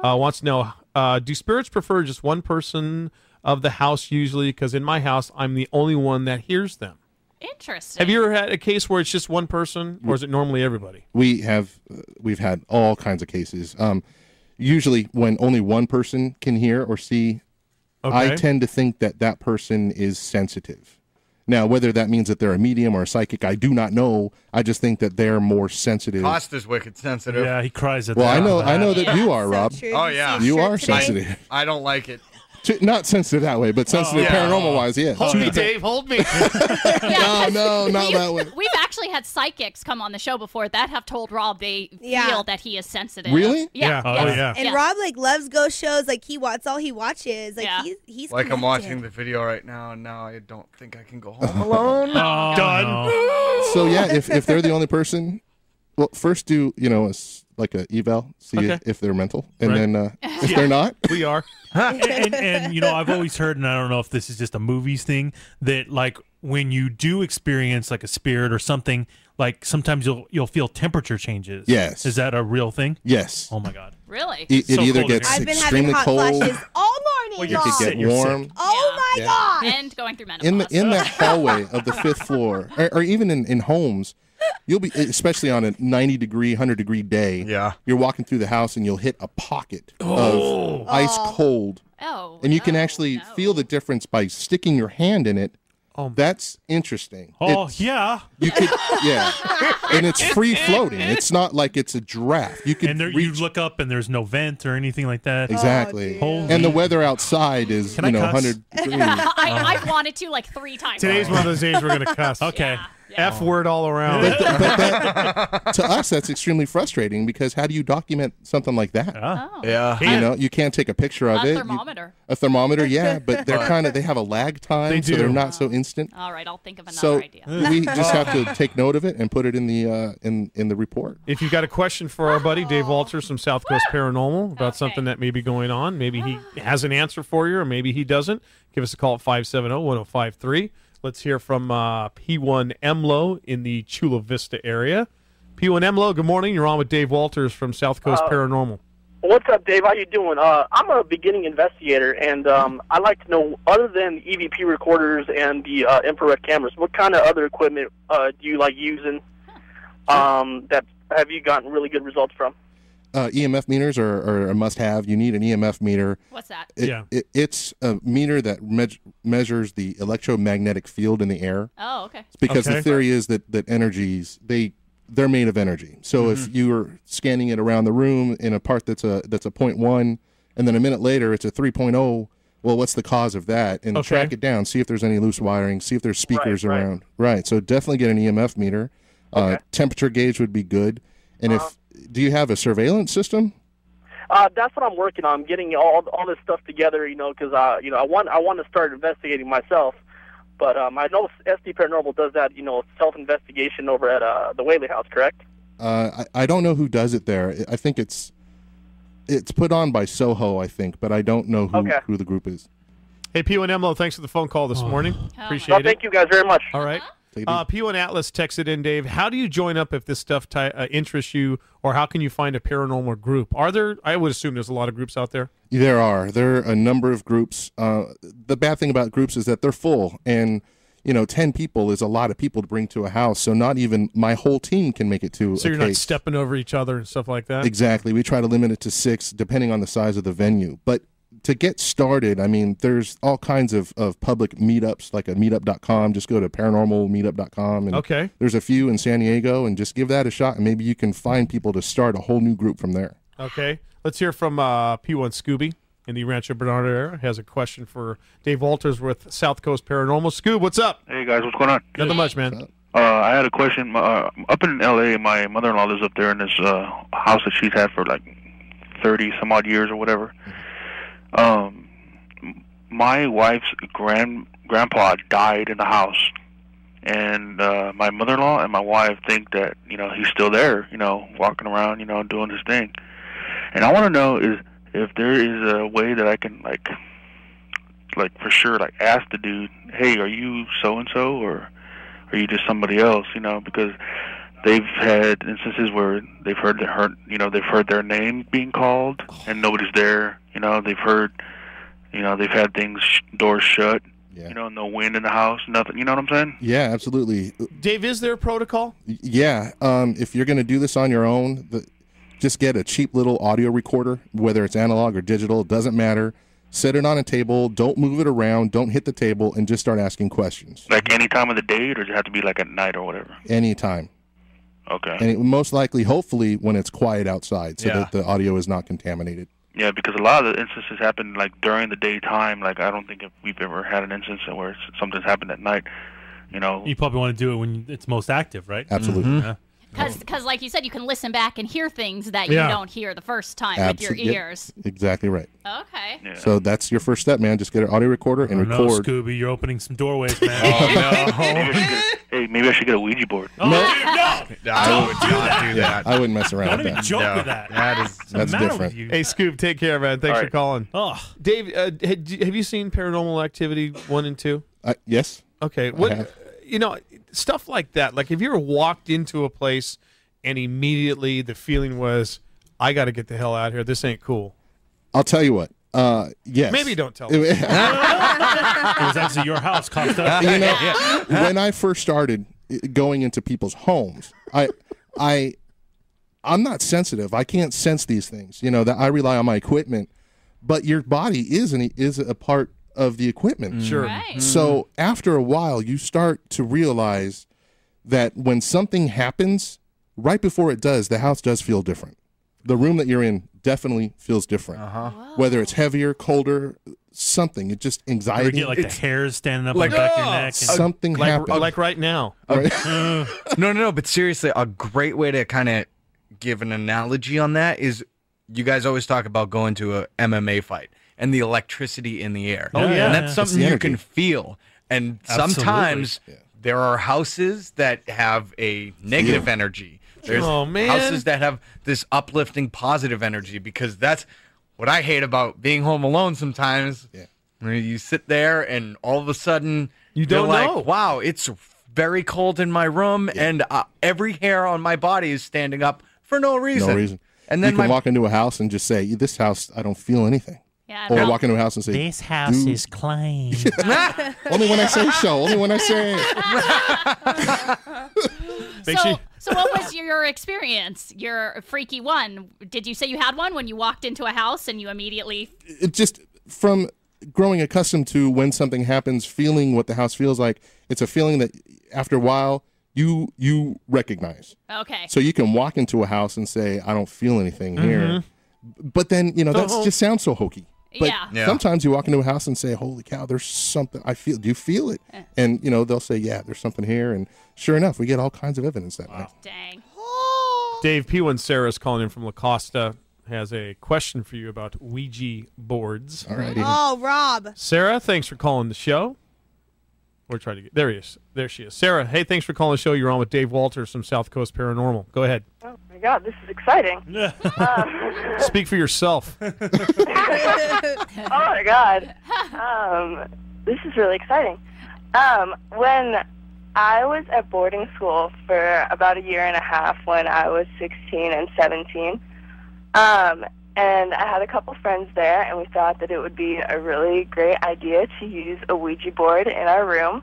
[SPEAKER 1] Wants to know, do spirits prefer just one person of the house usually? Because in my house, I'm the only one that hears them.
[SPEAKER 2] Interesting.
[SPEAKER 1] Have you ever had a case where it's just one person, or is it normally everybody?
[SPEAKER 5] we've had all kinds of cases. Usually when only one person can hear or see,
[SPEAKER 1] Okay.
[SPEAKER 5] I tend to think that person is sensitive. Now, whether that means that they're a medium or a psychic, I do not know. I just think that they're more sensitive.
[SPEAKER 6] Costa's wicked sensitive.
[SPEAKER 3] Yeah, he cries at
[SPEAKER 5] Well,
[SPEAKER 3] that.
[SPEAKER 5] I know that you are,
[SPEAKER 8] So
[SPEAKER 5] Rob.
[SPEAKER 8] true.
[SPEAKER 6] Oh,
[SPEAKER 8] Did
[SPEAKER 6] yeah.
[SPEAKER 8] see his
[SPEAKER 5] You
[SPEAKER 8] shirt
[SPEAKER 5] are
[SPEAKER 8] today?
[SPEAKER 5] sensitive.
[SPEAKER 6] I don't like it.
[SPEAKER 5] Not sensitive that way, but sensitive
[SPEAKER 6] yeah.
[SPEAKER 5] paranormal wise, yeah.
[SPEAKER 1] Hold me, Dave. Hold me.
[SPEAKER 5] No, not that way.
[SPEAKER 2] We've actually had psychics come on the show before that have told Rob they
[SPEAKER 8] Yeah.
[SPEAKER 2] feel that he is sensitive.
[SPEAKER 5] Really?
[SPEAKER 2] Yeah.
[SPEAKER 1] Yeah. Oh,
[SPEAKER 2] yes.
[SPEAKER 1] yeah.
[SPEAKER 8] And Rob loves ghost shows. Like that's all he watches. Like
[SPEAKER 2] Yeah.
[SPEAKER 8] he's
[SPEAKER 6] Like I'm
[SPEAKER 8] connected.
[SPEAKER 6] watching the video right now, and now I don't think I can go home alone.
[SPEAKER 3] Oh,
[SPEAKER 1] Done.
[SPEAKER 3] no.
[SPEAKER 5] So yeah, if they're the only person, well, first do like a eval, see
[SPEAKER 1] Okay.
[SPEAKER 5] if they're mental, and
[SPEAKER 1] Right.
[SPEAKER 5] then if they're not,
[SPEAKER 1] We are.
[SPEAKER 3] and I've always heard, and I don't know if this is just a movies thing, that like when you do experience like a spirit or something, like sometimes you'll feel temperature changes.
[SPEAKER 5] Yes.
[SPEAKER 3] Is that a real thing?
[SPEAKER 5] yes,
[SPEAKER 3] Oh my God.
[SPEAKER 2] Really?
[SPEAKER 5] it
[SPEAKER 3] So
[SPEAKER 5] either
[SPEAKER 3] cold
[SPEAKER 5] gets
[SPEAKER 8] I've been having
[SPEAKER 5] extremely
[SPEAKER 8] hot
[SPEAKER 5] cold.
[SPEAKER 8] flashes all morning
[SPEAKER 3] Well,
[SPEAKER 5] It
[SPEAKER 3] you're
[SPEAKER 8] long.
[SPEAKER 5] could
[SPEAKER 3] sick.
[SPEAKER 5] get
[SPEAKER 3] You're
[SPEAKER 5] warm.
[SPEAKER 3] sick.
[SPEAKER 8] Oh my
[SPEAKER 5] Yeah.
[SPEAKER 8] god!
[SPEAKER 2] And going through menopause.
[SPEAKER 5] In that hallway of the 5th floor, or even in homes, you'll be, especially on a 90-degree, 100-degree day.
[SPEAKER 6] Yeah.
[SPEAKER 5] You're walking through the house and you'll hit a pocket of ice cold,
[SPEAKER 2] Oh.
[SPEAKER 5] and you can
[SPEAKER 2] no,
[SPEAKER 5] actually
[SPEAKER 2] no.
[SPEAKER 5] feel the difference by sticking your hand in it.
[SPEAKER 1] Oh.
[SPEAKER 5] That's interesting.
[SPEAKER 3] Oh,
[SPEAKER 5] It's-
[SPEAKER 3] yeah.
[SPEAKER 5] You could, yeah, and it's free floating. It's not like it's a draft. You could
[SPEAKER 3] And there, you
[SPEAKER 5] reach
[SPEAKER 3] look up and there's no vent or anything like that.
[SPEAKER 5] exactly.
[SPEAKER 3] Holy-
[SPEAKER 5] And the weather outside is
[SPEAKER 3] Can I cuss?
[SPEAKER 5] 100 degrees.
[SPEAKER 2] I've wanted to like 3 times.
[SPEAKER 1] Today's one of those days we're going to cuss.
[SPEAKER 3] Okay.
[SPEAKER 1] F word all around.
[SPEAKER 5] But that, to us, that's extremely frustrating because how do you document something like that?
[SPEAKER 2] Oh.
[SPEAKER 6] Yeah.
[SPEAKER 5] You know, you can't take a picture of
[SPEAKER 2] A
[SPEAKER 5] it.
[SPEAKER 2] thermometer.
[SPEAKER 5] A thermometer, yeah, but they're they have a lag time,
[SPEAKER 1] They
[SPEAKER 5] so they're
[SPEAKER 1] do.
[SPEAKER 5] not so instant.
[SPEAKER 2] All right, I'll think of another
[SPEAKER 5] So
[SPEAKER 2] idea.
[SPEAKER 5] we just have to take note of it and put it in the in the report.
[SPEAKER 1] If you've got a question for our buddy Dave Walters from South Coast Paranormal about
[SPEAKER 2] Okay.
[SPEAKER 1] something that may be going on, maybe he has an answer for you, or maybe he doesn't, give us a call at 570-1053. Let's hear from P1 Emlo in the Chula Vista area. P1 Emlo, good morning. You're on with Dave Walters from South Coast Paranormal.
[SPEAKER 10] What's up, Dave? How you doing? I'm a beginning investigator, and I'd like to know, other than EVP recorders and the infrared cameras, what kind of other equipment do you like using that have you gotten really good results from?
[SPEAKER 5] EMF meters are a must-have. You need an EMF meter.
[SPEAKER 2] What's that?
[SPEAKER 5] It's a meter that measures the electromagnetic field in the air.
[SPEAKER 2] Oh, okay.
[SPEAKER 5] Because
[SPEAKER 1] Okay.
[SPEAKER 5] the theory is that energies they're made of energy. So if you were scanning it around the room in a part that's a 0.1, and then a minute later it's a 3.0, well, what's the cause of that? And
[SPEAKER 1] Okay.
[SPEAKER 5] track it down. See if there's any loose wiring. See if there's speakers
[SPEAKER 10] Right.
[SPEAKER 5] around. Right. So definitely get an EMF meter.
[SPEAKER 10] Okay.
[SPEAKER 5] Temperature gauge would be good. And do you have a surveillance system?
[SPEAKER 10] That's what I'm working on. I'm getting all this stuff together, because I want to start investigating myself. But I know SD Paranormal does that, self-investigation over at the Whaley House, correct?
[SPEAKER 5] I don't know who does it there. I think it's put on by Soho, I think, but I don't know who the group is.
[SPEAKER 1] Hey, P1 Emlo, thanks for the phone call this morning. Appreciate
[SPEAKER 10] Well,
[SPEAKER 1] it.
[SPEAKER 10] thank you guys very much.
[SPEAKER 1] All right.
[SPEAKER 5] Take it easy.
[SPEAKER 1] P1 Atlas texted in, Dave, how do you join up if this stuff interests you, or how can you find a paranormal group? I would assume there's a lot of groups out there.
[SPEAKER 5] There are a number of groups. The bad thing about groups is that they're full, and 10 people is a lot of people to bring to a house. So not even my whole team can make it to
[SPEAKER 1] So
[SPEAKER 5] a
[SPEAKER 1] you're not
[SPEAKER 5] case.
[SPEAKER 1] stepping over each other and stuff like that?
[SPEAKER 5] Exactly. We try to limit it to 6, depending on the size of the venue. But to get started, I mean, there's all kinds of public meetups, like a meetup.com. Just go to paranormalmeetup.com. And
[SPEAKER 1] Okay.
[SPEAKER 5] there's a few in San Diego, and just give that a shot, and maybe you can find people to start a whole new group from there.
[SPEAKER 1] Okay. Let's hear from P1 Scooby in the Rancho Bernardo area. Has a question for Dave Walters with South Coast Paranormal. Scoob, what's up?
[SPEAKER 11] Hey guys, what's going on?
[SPEAKER 1] Nothing much, man.
[SPEAKER 11] I had a question. Up in LA, my mother-in-law lives up there in this house that she's had for like 30 some odd years or whatever. My wife's grandpa died in the house, and my mother-in-law and my wife think that he's still there, walking around, doing his thing. And I want to know if there is a way that I can like for sure ask the dude, hey, are you so and so, or are you just somebody else? Because they've had instances where they've heard their name being called and nobody's there. They've heard, they've had doors shut. No wind in the house, nothing. You know what I'm saying?
[SPEAKER 5] Yeah, absolutely.
[SPEAKER 1] Dave, is there a protocol?
[SPEAKER 5] Yeah. If you're going to do this on your own, just get a cheap little audio recorder, whether it's analog or digital, it doesn't matter. Set it on a table. Don't move it around. Don't hit the table, and just start asking questions.
[SPEAKER 11] Like any time of the day, or does it have to be like at night or whatever?
[SPEAKER 5] Anytime.
[SPEAKER 11] Okay.
[SPEAKER 5] And most likely, hopefully, when it's quiet outside, so that the audio is not contaminated.
[SPEAKER 11] Yeah, because a lot of the instances happen during the daytime. I don't think we've ever had an instance where something's happened at night.
[SPEAKER 3] You probably want to do it when it's most active, right?
[SPEAKER 5] Absolutely.
[SPEAKER 3] Mm-hmm. Yeah.
[SPEAKER 2] Because, like you said, you can listen back and hear things that you don't hear the first time with your ears.
[SPEAKER 5] Yep. Exactly right.
[SPEAKER 2] Okay.
[SPEAKER 11] Yeah.
[SPEAKER 5] So that's your first step, man. Just get an audio recorder and record.
[SPEAKER 3] No, Scooby, you're opening some doorways, man.
[SPEAKER 11] Maybe I should get a Ouija board.
[SPEAKER 3] Oh, no! I
[SPEAKER 6] would not do that.
[SPEAKER 5] I wouldn't mess around
[SPEAKER 3] Don't
[SPEAKER 5] with
[SPEAKER 3] even
[SPEAKER 5] that.
[SPEAKER 3] joke with that.
[SPEAKER 5] That's different.
[SPEAKER 1] Hey, Scoob, take care, man. Thanks for calling.
[SPEAKER 3] Oh.
[SPEAKER 1] Dave, have you seen Paranormal Activity 1 and 2?
[SPEAKER 5] Yes.
[SPEAKER 1] Okay. What stuff like that? Like, have you ever walked into a place and immediately the feeling was, I got to get the hell out of here. This ain't cool.
[SPEAKER 5] I'll tell you what. Yes.
[SPEAKER 1] Maybe don't tell me.
[SPEAKER 3] It was actually your house, Costa.
[SPEAKER 5] When I first started going into people's homes, I'm not sensitive. I can't sense these things. That I rely on my equipment, but your body is a part of the equipment.
[SPEAKER 1] Sure.
[SPEAKER 2] Right.
[SPEAKER 5] So after a while, you start to realize that when something happens, right before it does, the house does feel different. The room that you're in definitely feels different. Whether it's heavier, colder, something. It just anxiety.
[SPEAKER 3] You get the hairs standing up on the back of your neck. And
[SPEAKER 5] something happens.
[SPEAKER 1] Like right now.
[SPEAKER 5] Right?
[SPEAKER 6] No. But seriously, a great way to kind of give an analogy on that is you guys always talk about going to a MMA fight and the electricity in the air.
[SPEAKER 3] Oh, yeah.
[SPEAKER 6] And that's something you can feel. And sometimes there are houses that have a negative energy. There's houses that have this uplifting, positive energy, because that's what I hate about being home alone sometimes.
[SPEAKER 5] Yeah.
[SPEAKER 6] Where you sit there and all of a sudden
[SPEAKER 1] you don't know.
[SPEAKER 6] Wow, it's very cold in my room and every hair on my body is standing up for no reason.
[SPEAKER 5] No reason.
[SPEAKER 6] And then
[SPEAKER 5] you can walk into a house and just say, this house, I don't feel anything.
[SPEAKER 2] Yeah,
[SPEAKER 5] or walk into a house and say,
[SPEAKER 3] this house is clean.
[SPEAKER 5] Only when I say so. Only when I say it.
[SPEAKER 2] So what was your experience? Your freaky one? Did you say you had one when you walked into a house and you immediately...
[SPEAKER 5] It just, from growing accustomed to when something happens, feeling what the house feels like, it's a feeling that after a while you recognize.
[SPEAKER 2] Okay.
[SPEAKER 5] So you can walk into a house and say, I don't feel anything here. But then, that just sounds so hokey. But sometimes you walk into a house and say, holy cow, there's something I feel. Do you feel it? And, they'll say, yeah, there's something here. And sure enough, we get all kinds of evidence that night.
[SPEAKER 2] Dang.
[SPEAKER 1] Dave, P1 Sarah's calling in from La Costa, has a question for you about Ouija boards.
[SPEAKER 5] All righty.
[SPEAKER 8] Oh, Rob.
[SPEAKER 1] Sarah, thanks for calling the show. We're trying to get... There he is. There she is. Sarah, hey, thanks for calling the show. You're on with Dave Walters from South Coast Paranormal. Go ahead.
[SPEAKER 4] Oh, my God, this is exciting.
[SPEAKER 1] Speak for yourself.
[SPEAKER 4] Oh, my God. This is really exciting. When I was at boarding school for about a year and a half when I was 16 and 17, and I had a couple friends there, and we thought that it would be a really great idea to use a Ouija board in our room.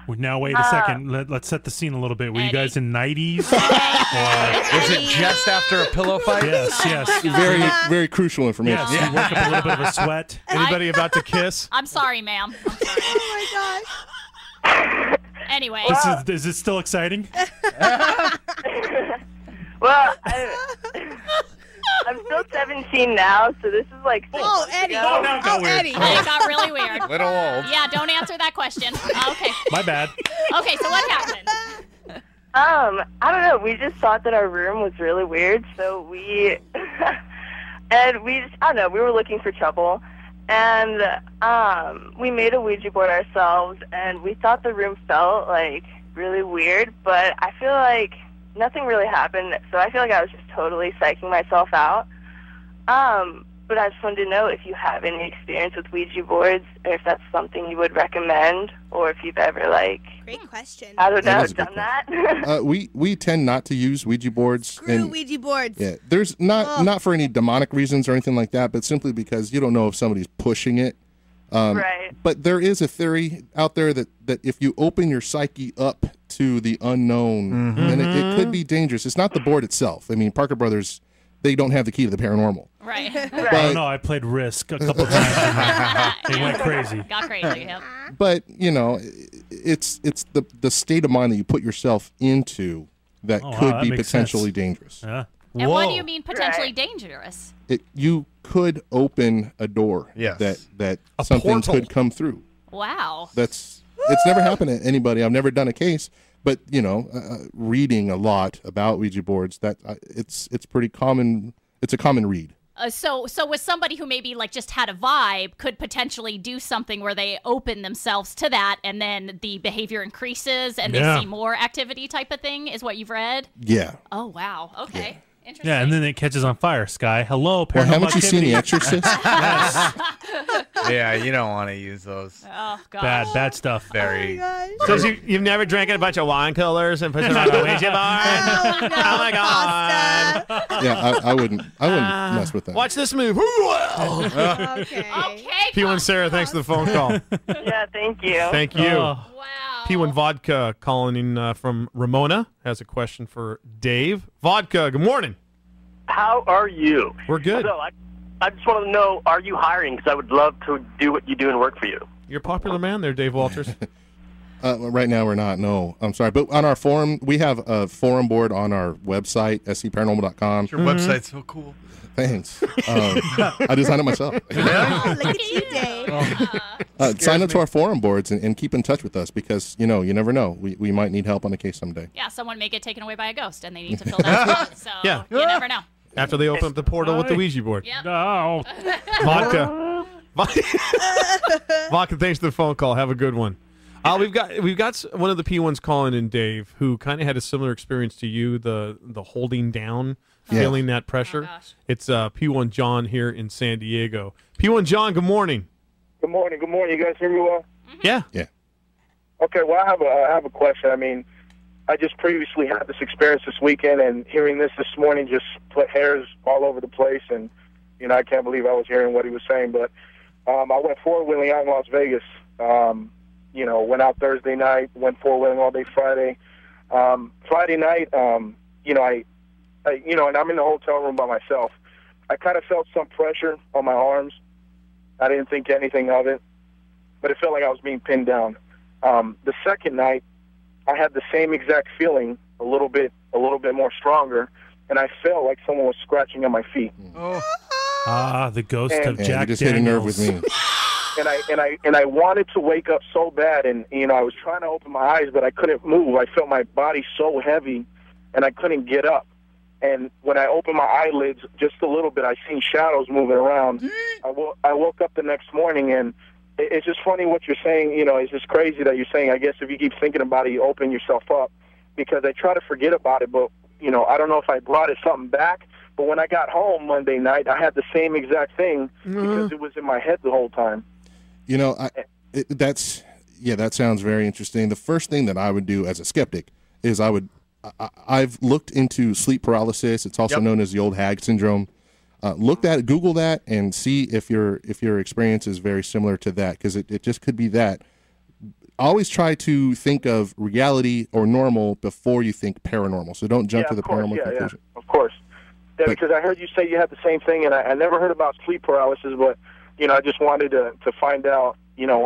[SPEAKER 3] Now, wait a second. Let's set the scene a little bit. Were you guys in 90s?
[SPEAKER 6] Was it just after a pillow fight?
[SPEAKER 3] Yes.
[SPEAKER 5] Very, very crucial information.
[SPEAKER 3] Yes, you work up a little bit of a sweat.
[SPEAKER 1] Anybody about to kiss?
[SPEAKER 2] I'm sorry, ma'am. I'm sorry.
[SPEAKER 8] Oh my gosh.
[SPEAKER 2] Anyway.
[SPEAKER 3] Is it still exciting?
[SPEAKER 4] Well, I'm still 17 now, so this is like 6
[SPEAKER 8] Oh,
[SPEAKER 4] months
[SPEAKER 8] Eddie.
[SPEAKER 4] ago.
[SPEAKER 8] Eddie.
[SPEAKER 2] It got really weird.
[SPEAKER 6] Little old.
[SPEAKER 2] Yeah, don't answer that question. Okay.
[SPEAKER 3] My bad.
[SPEAKER 2] Okay, so what happened?
[SPEAKER 4] I don't know. We just thought that our room was really weird, so we I don't know. We were looking for trouble, and we made a Ouija board ourselves, and we thought the room felt like really weird, but I feel like nothing really happened, so I feel like I was just totally psyching myself out. But I just wanted to know if you have any experience with Ouija boards, or if that's something you would recommend, or if you've ever,
[SPEAKER 8] Great question.
[SPEAKER 4] I don't know,
[SPEAKER 5] That is a good
[SPEAKER 4] done that.
[SPEAKER 5] We tend not to use Ouija boards.
[SPEAKER 8] Screw Ouija boards.
[SPEAKER 5] Yeah, there's not for any demonic reasons or anything like that, but simply because you don't know if somebody's pushing it.
[SPEAKER 4] Right.
[SPEAKER 5] But there is a theory out there that if you open your psyche up to the unknown, then it could be dangerous. It's not the board itself. I mean, Parker Brothers, they don't have the key to the paranormal.
[SPEAKER 2] Right.
[SPEAKER 3] I don't know. I played Risk a couple times. It went crazy.
[SPEAKER 2] Got crazy, yeah.
[SPEAKER 5] But, it's the state of mind that you put yourself into that could be potentially dangerous.
[SPEAKER 3] Yeah.
[SPEAKER 2] And what do you mean potentially dangerous?
[SPEAKER 5] You could open a door that something could come through.
[SPEAKER 2] Wow.
[SPEAKER 5] It's never happened to anybody. I've never done a case, but reading a lot about Ouija boards, it's pretty common. It's a common read.
[SPEAKER 2] So with somebody who maybe just had a vibe could potentially do something where they open themselves to that, and then the behavior increases and they see more activity type of thing, is what you've read?
[SPEAKER 5] Yeah.
[SPEAKER 2] Oh wow. Okay.
[SPEAKER 5] Yeah.
[SPEAKER 2] Interesting.
[SPEAKER 3] Yeah, and then it catches on fire. Sky, hello, paranormal
[SPEAKER 5] Well, haven't you seen
[SPEAKER 3] activity.
[SPEAKER 5] The Exorcist?
[SPEAKER 3] Yes.
[SPEAKER 6] Yeah, you don't want to use those.
[SPEAKER 2] Oh god.
[SPEAKER 3] Bad stuff.
[SPEAKER 6] Very.
[SPEAKER 1] So you've never drank a bunch of wine coolers and put them on a Ouija board? Oh my god.
[SPEAKER 5] Yeah, I wouldn't mess with that.
[SPEAKER 1] Watch this move.
[SPEAKER 2] Okay.
[SPEAKER 1] P1 Sarah, thanks for the phone call.
[SPEAKER 4] Yeah, thank you.
[SPEAKER 1] Thank you.
[SPEAKER 2] Wow.
[SPEAKER 1] P1 Vodka calling in from Ramona has a question for Dave. Vodka, good morning.
[SPEAKER 10] How are you?
[SPEAKER 1] We're good.
[SPEAKER 10] So I just want to know, are you hiring? Because I would love to do what you do and work for you.
[SPEAKER 1] You're a popular man there, Dave Walters.
[SPEAKER 5] Right now we're not. No, I'm sorry. But on our forum, we have a forum board on our website, scparanormal.com.
[SPEAKER 6] Your website's so cool.
[SPEAKER 5] Thanks. I designed it myself.
[SPEAKER 8] Oh, look at you, Dave.
[SPEAKER 5] Sign up to our forum boards and keep in touch with us because, you never know. We might need help on a case someday.
[SPEAKER 2] Yeah, someone may get taken away by a ghost and they need to fill that spot. So
[SPEAKER 1] Yeah.
[SPEAKER 2] you never know.
[SPEAKER 1] After they open up the portal with the Ouija board.
[SPEAKER 2] Yep.
[SPEAKER 3] No.
[SPEAKER 1] Vodka. Vodka, thanks for the phone call. Have a good one. We've got one of the P1s calling in, Dave, who kind of had a similar experience to you, the holding down, feeling that pressure.
[SPEAKER 2] Oh, gosh.
[SPEAKER 1] It's P1 John here in San Diego. P1 John, good morning.
[SPEAKER 12] Good morning. Good morning. You guys hear me well?
[SPEAKER 1] Yeah.
[SPEAKER 5] Yeah.
[SPEAKER 12] Okay. Well, I have a question. I mean, I just previously had this experience this weekend, and hearing this morning just put hairs all over the place. And I can't believe I was hearing what he was saying. But I went four-wheeling out in Las Vegas. Went out Thursday night, went four-wheeling all day Friday. Friday night, and I'm in the hotel room by myself. I kind of felt some pressure on my arms. I didn't think anything of it, but it felt like I was being pinned down. The second night, I had the same exact feeling, a little bit more stronger, and I felt like someone was scratching at my feet.
[SPEAKER 3] Ah, the ghost of
[SPEAKER 5] Yeah,
[SPEAKER 3] Jack
[SPEAKER 5] you just hit a nerve with
[SPEAKER 3] Daniels.
[SPEAKER 5] me.
[SPEAKER 12] And I wanted to wake up so bad, and I was trying to open my eyes, but I couldn't move. I felt my body so heavy, and I couldn't get up. And when I opened my eyelids just a little bit, I seen shadows moving around. I woke up the next morning, and it's just funny what you're saying. It's just crazy that you're saying, I guess if you keep thinking about it, you open yourself up. Because I try to forget about it, but, I don't know if I brought something back. But when I got home Monday night, I had the same exact thing because it was in my head the whole time.
[SPEAKER 5] That sounds very interesting. The first thing that I would do as a skeptic is I've looked into sleep paralysis. It's also known as the old hag syndrome. Google that and see if your experience is very similar to that, because it just could be that. always try to think of reality or normal before you think paranormal. So don't jump to the paranormal conclusion.
[SPEAKER 12] Yeah, of course. Yeah, because I heard you say you had the same thing, and I never heard about sleep paralysis, but, I just wanted to find out,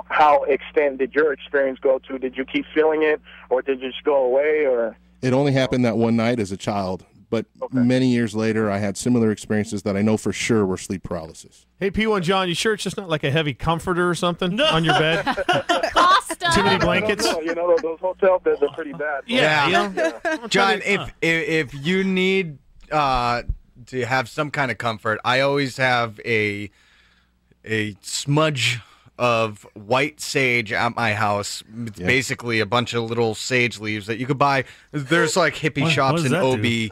[SPEAKER 12] how extent did your experience go to? Did you keep feeling it, or did it just go away? Or
[SPEAKER 5] it only happened that one night as a child, but many years later, I had similar experiences that I know for sure were sleep paralysis.
[SPEAKER 1] Hey, P1 John, you sure it's just not like a heavy comforter or something on your bed?
[SPEAKER 2] Costa.
[SPEAKER 1] Too many blankets?
[SPEAKER 12] No, those hotel beds are pretty bad.
[SPEAKER 6] Yeah. John, if you need to have some kind of comfort, I always have a smudge of white sage at my house. It's basically a bunch of little sage leaves that you could buy. There's like hippie shops in OB.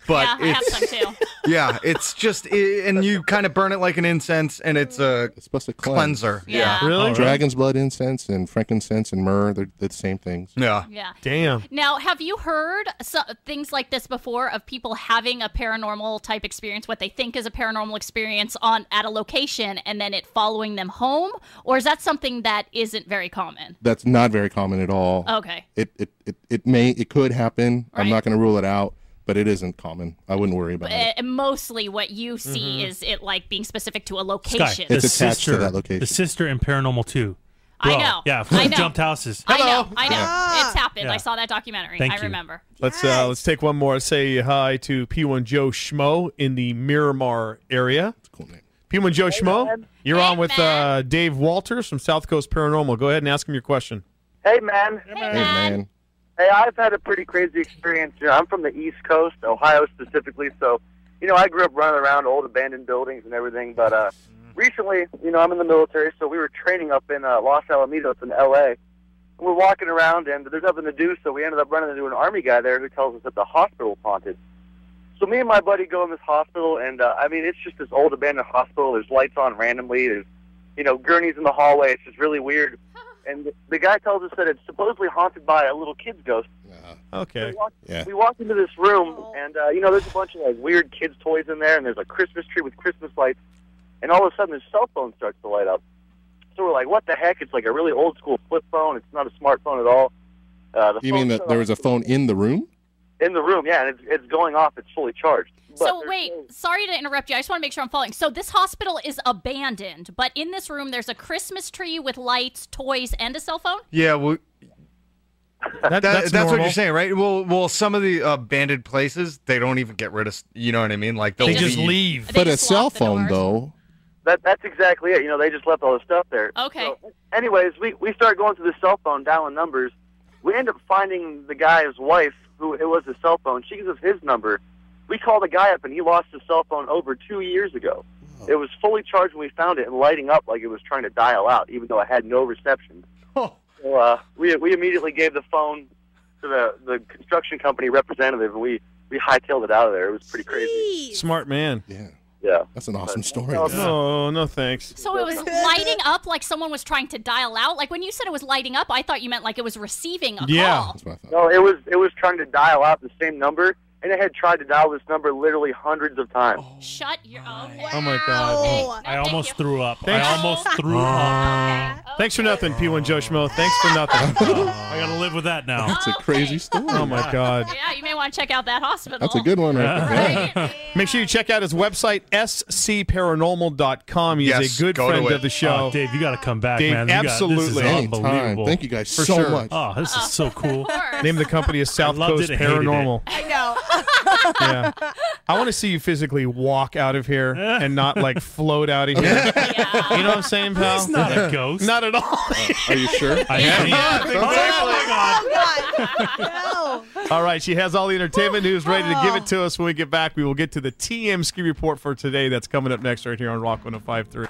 [SPEAKER 6] But
[SPEAKER 2] I have some too.
[SPEAKER 6] Yeah, it's just, and you kind of burn it like an incense, and it's
[SPEAKER 5] supposed to
[SPEAKER 6] cleanser.
[SPEAKER 2] Yeah.
[SPEAKER 1] Really?
[SPEAKER 5] Dragon's blood incense and frankincense and myrrh, they're the same things.
[SPEAKER 6] Yeah.
[SPEAKER 1] Damn.
[SPEAKER 2] Now, have you heard things like this before of people having a paranormal type experience, what they think is a paranormal experience at a location, and then it following them home? Or is that something that isn't very common?
[SPEAKER 5] That's not very common at all.
[SPEAKER 2] Okay.
[SPEAKER 5] It could happen.
[SPEAKER 2] Right.
[SPEAKER 5] I'm not going to rule it out, but it isn't common. I wouldn't worry about it.
[SPEAKER 2] Mostly what you see is it like being specific to a location.
[SPEAKER 3] Sky,
[SPEAKER 5] It's attached to that location.
[SPEAKER 3] The sister in Paranormal 2.
[SPEAKER 2] I know.
[SPEAKER 3] Yeah,
[SPEAKER 2] I know.
[SPEAKER 3] jumped houses.
[SPEAKER 2] I know.
[SPEAKER 3] Yeah.
[SPEAKER 2] It's happened.
[SPEAKER 3] Yeah.
[SPEAKER 2] I saw that documentary.
[SPEAKER 3] Thank
[SPEAKER 2] I
[SPEAKER 3] you.
[SPEAKER 2] remember.
[SPEAKER 1] Let's take one more. Say hi to P1 Joe Schmo in the Miramar area.
[SPEAKER 5] That's a cool name.
[SPEAKER 1] P1 Joe Schmo,
[SPEAKER 10] man.
[SPEAKER 1] you're
[SPEAKER 2] Hey,
[SPEAKER 1] on with
[SPEAKER 2] man.
[SPEAKER 1] Dave Walters from South Coast Paranormal. Go ahead and ask him your question.
[SPEAKER 10] Hey, man.
[SPEAKER 5] Hey, man.
[SPEAKER 10] Hey, I've had a pretty crazy experience. I'm from the East Coast, Ohio specifically, so, I grew up running around old abandoned buildings and everything, but recently, I'm in the military, so we were training up in Los Alamitos in L.A. We're walking around, and there's nothing to do, so we ended up running into an Army guy there who tells us that the hospital's haunted. So me and my buddy go in this hospital, and, it's just this old abandoned hospital. There's lights on randomly. There's, gurneys in the hallway. It's just really weird. And the guy tells us that it's supposedly haunted by a little kid's ghost.
[SPEAKER 1] Okay.
[SPEAKER 10] So we walk into this room, and, there's a bunch of like weird kids' toys in there, and there's a Christmas tree with Christmas lights, and all of a sudden his cell phone starts to light up. So we're like, what the heck? It's like a really old-school flip phone. It's not a smartphone at all.
[SPEAKER 5] You mean that there was a phone in the room?
[SPEAKER 10] In the room, yeah, and it's going off. It's fully charged. But
[SPEAKER 2] So wait, sorry to interrupt you. I just want to make sure I'm following. So this hospital is abandoned, but in this room there's a Christmas tree with lights, toys, and a cell phone?
[SPEAKER 6] Yeah, well, that's what
[SPEAKER 1] normal.
[SPEAKER 6] you're saying, right? Well, some of the abandoned places, they don't even get rid of, you know what I mean? Like
[SPEAKER 1] They just leave.
[SPEAKER 2] They
[SPEAKER 5] But a
[SPEAKER 2] just
[SPEAKER 5] cell
[SPEAKER 2] lock the
[SPEAKER 5] phone,
[SPEAKER 2] doors.
[SPEAKER 5] though.
[SPEAKER 10] That's exactly it. They just left all the stuff there.
[SPEAKER 2] Okay.
[SPEAKER 10] So, anyways, we start going through the cell phone, dialing numbers. We end up finding the guy's wife, who it was his cell phone. She gives us his number. We call the guy up, and he lost his cell phone over 2 years ago. It was fully charged when we found it and lighting up like it was trying to dial out, even though it had no reception.
[SPEAKER 6] Oh.
[SPEAKER 10] So we immediately gave the phone to the construction company representative, and we hightailed it out of there. It was pretty crazy.
[SPEAKER 1] Smart man.
[SPEAKER 10] Yeah.
[SPEAKER 5] That's an awesome story.
[SPEAKER 1] Oh, no thanks.
[SPEAKER 2] So it was lighting up like someone was trying to dial out? Like when you said it was lighting up, I thought you meant like it was receiving a call.
[SPEAKER 5] That's what I thought.
[SPEAKER 10] No, it was trying to dial out the same number, and it had tried to dial this number literally hundreds of times.
[SPEAKER 2] Shut your... Okay.
[SPEAKER 1] Oh, my God.
[SPEAKER 2] Okay. No,
[SPEAKER 3] I
[SPEAKER 2] thank
[SPEAKER 3] almost
[SPEAKER 2] you.
[SPEAKER 3] threw up.
[SPEAKER 1] Thanks.
[SPEAKER 3] I almost threw up.
[SPEAKER 1] Thanks for nothing, P1 Joe Schmo. Thanks for nothing.
[SPEAKER 3] I got to live with that now.
[SPEAKER 5] That's a crazy story.
[SPEAKER 1] Oh, my God.
[SPEAKER 2] Yeah, you may want to check out that hospital.
[SPEAKER 5] That's a good one right there.
[SPEAKER 2] Right?
[SPEAKER 1] Make sure you check out his website, scparanormal.com. He's
[SPEAKER 6] Yes,
[SPEAKER 1] a good
[SPEAKER 6] go to
[SPEAKER 1] friend
[SPEAKER 6] it.
[SPEAKER 1] of the show.
[SPEAKER 3] Oh, Dave, you got to come back,
[SPEAKER 1] Dave,
[SPEAKER 3] man.
[SPEAKER 1] absolutely.
[SPEAKER 3] This is
[SPEAKER 5] Anytime.
[SPEAKER 3] unbelievable.
[SPEAKER 5] Thank you guys
[SPEAKER 1] For
[SPEAKER 5] so
[SPEAKER 1] sure.
[SPEAKER 5] much.
[SPEAKER 3] Oh, this is so cool.
[SPEAKER 1] Name of the company is South
[SPEAKER 3] loved
[SPEAKER 1] Coast
[SPEAKER 3] it and hated it.
[SPEAKER 1] Paranormal.
[SPEAKER 8] I know.
[SPEAKER 1] Yeah. I want to see you physically walk out of here and not like float out of here.
[SPEAKER 2] Yeah.
[SPEAKER 1] You know what I'm saying, pal?
[SPEAKER 3] He's not a ghost.
[SPEAKER 1] Not at all.
[SPEAKER 5] Are you sure?
[SPEAKER 3] I am.
[SPEAKER 8] Oh, God. No.
[SPEAKER 1] All right, she has all the entertainment news ready to give it to us when we get back. We will get to the TM Ski Report for today. That's coming up next right here on Rock 105.3.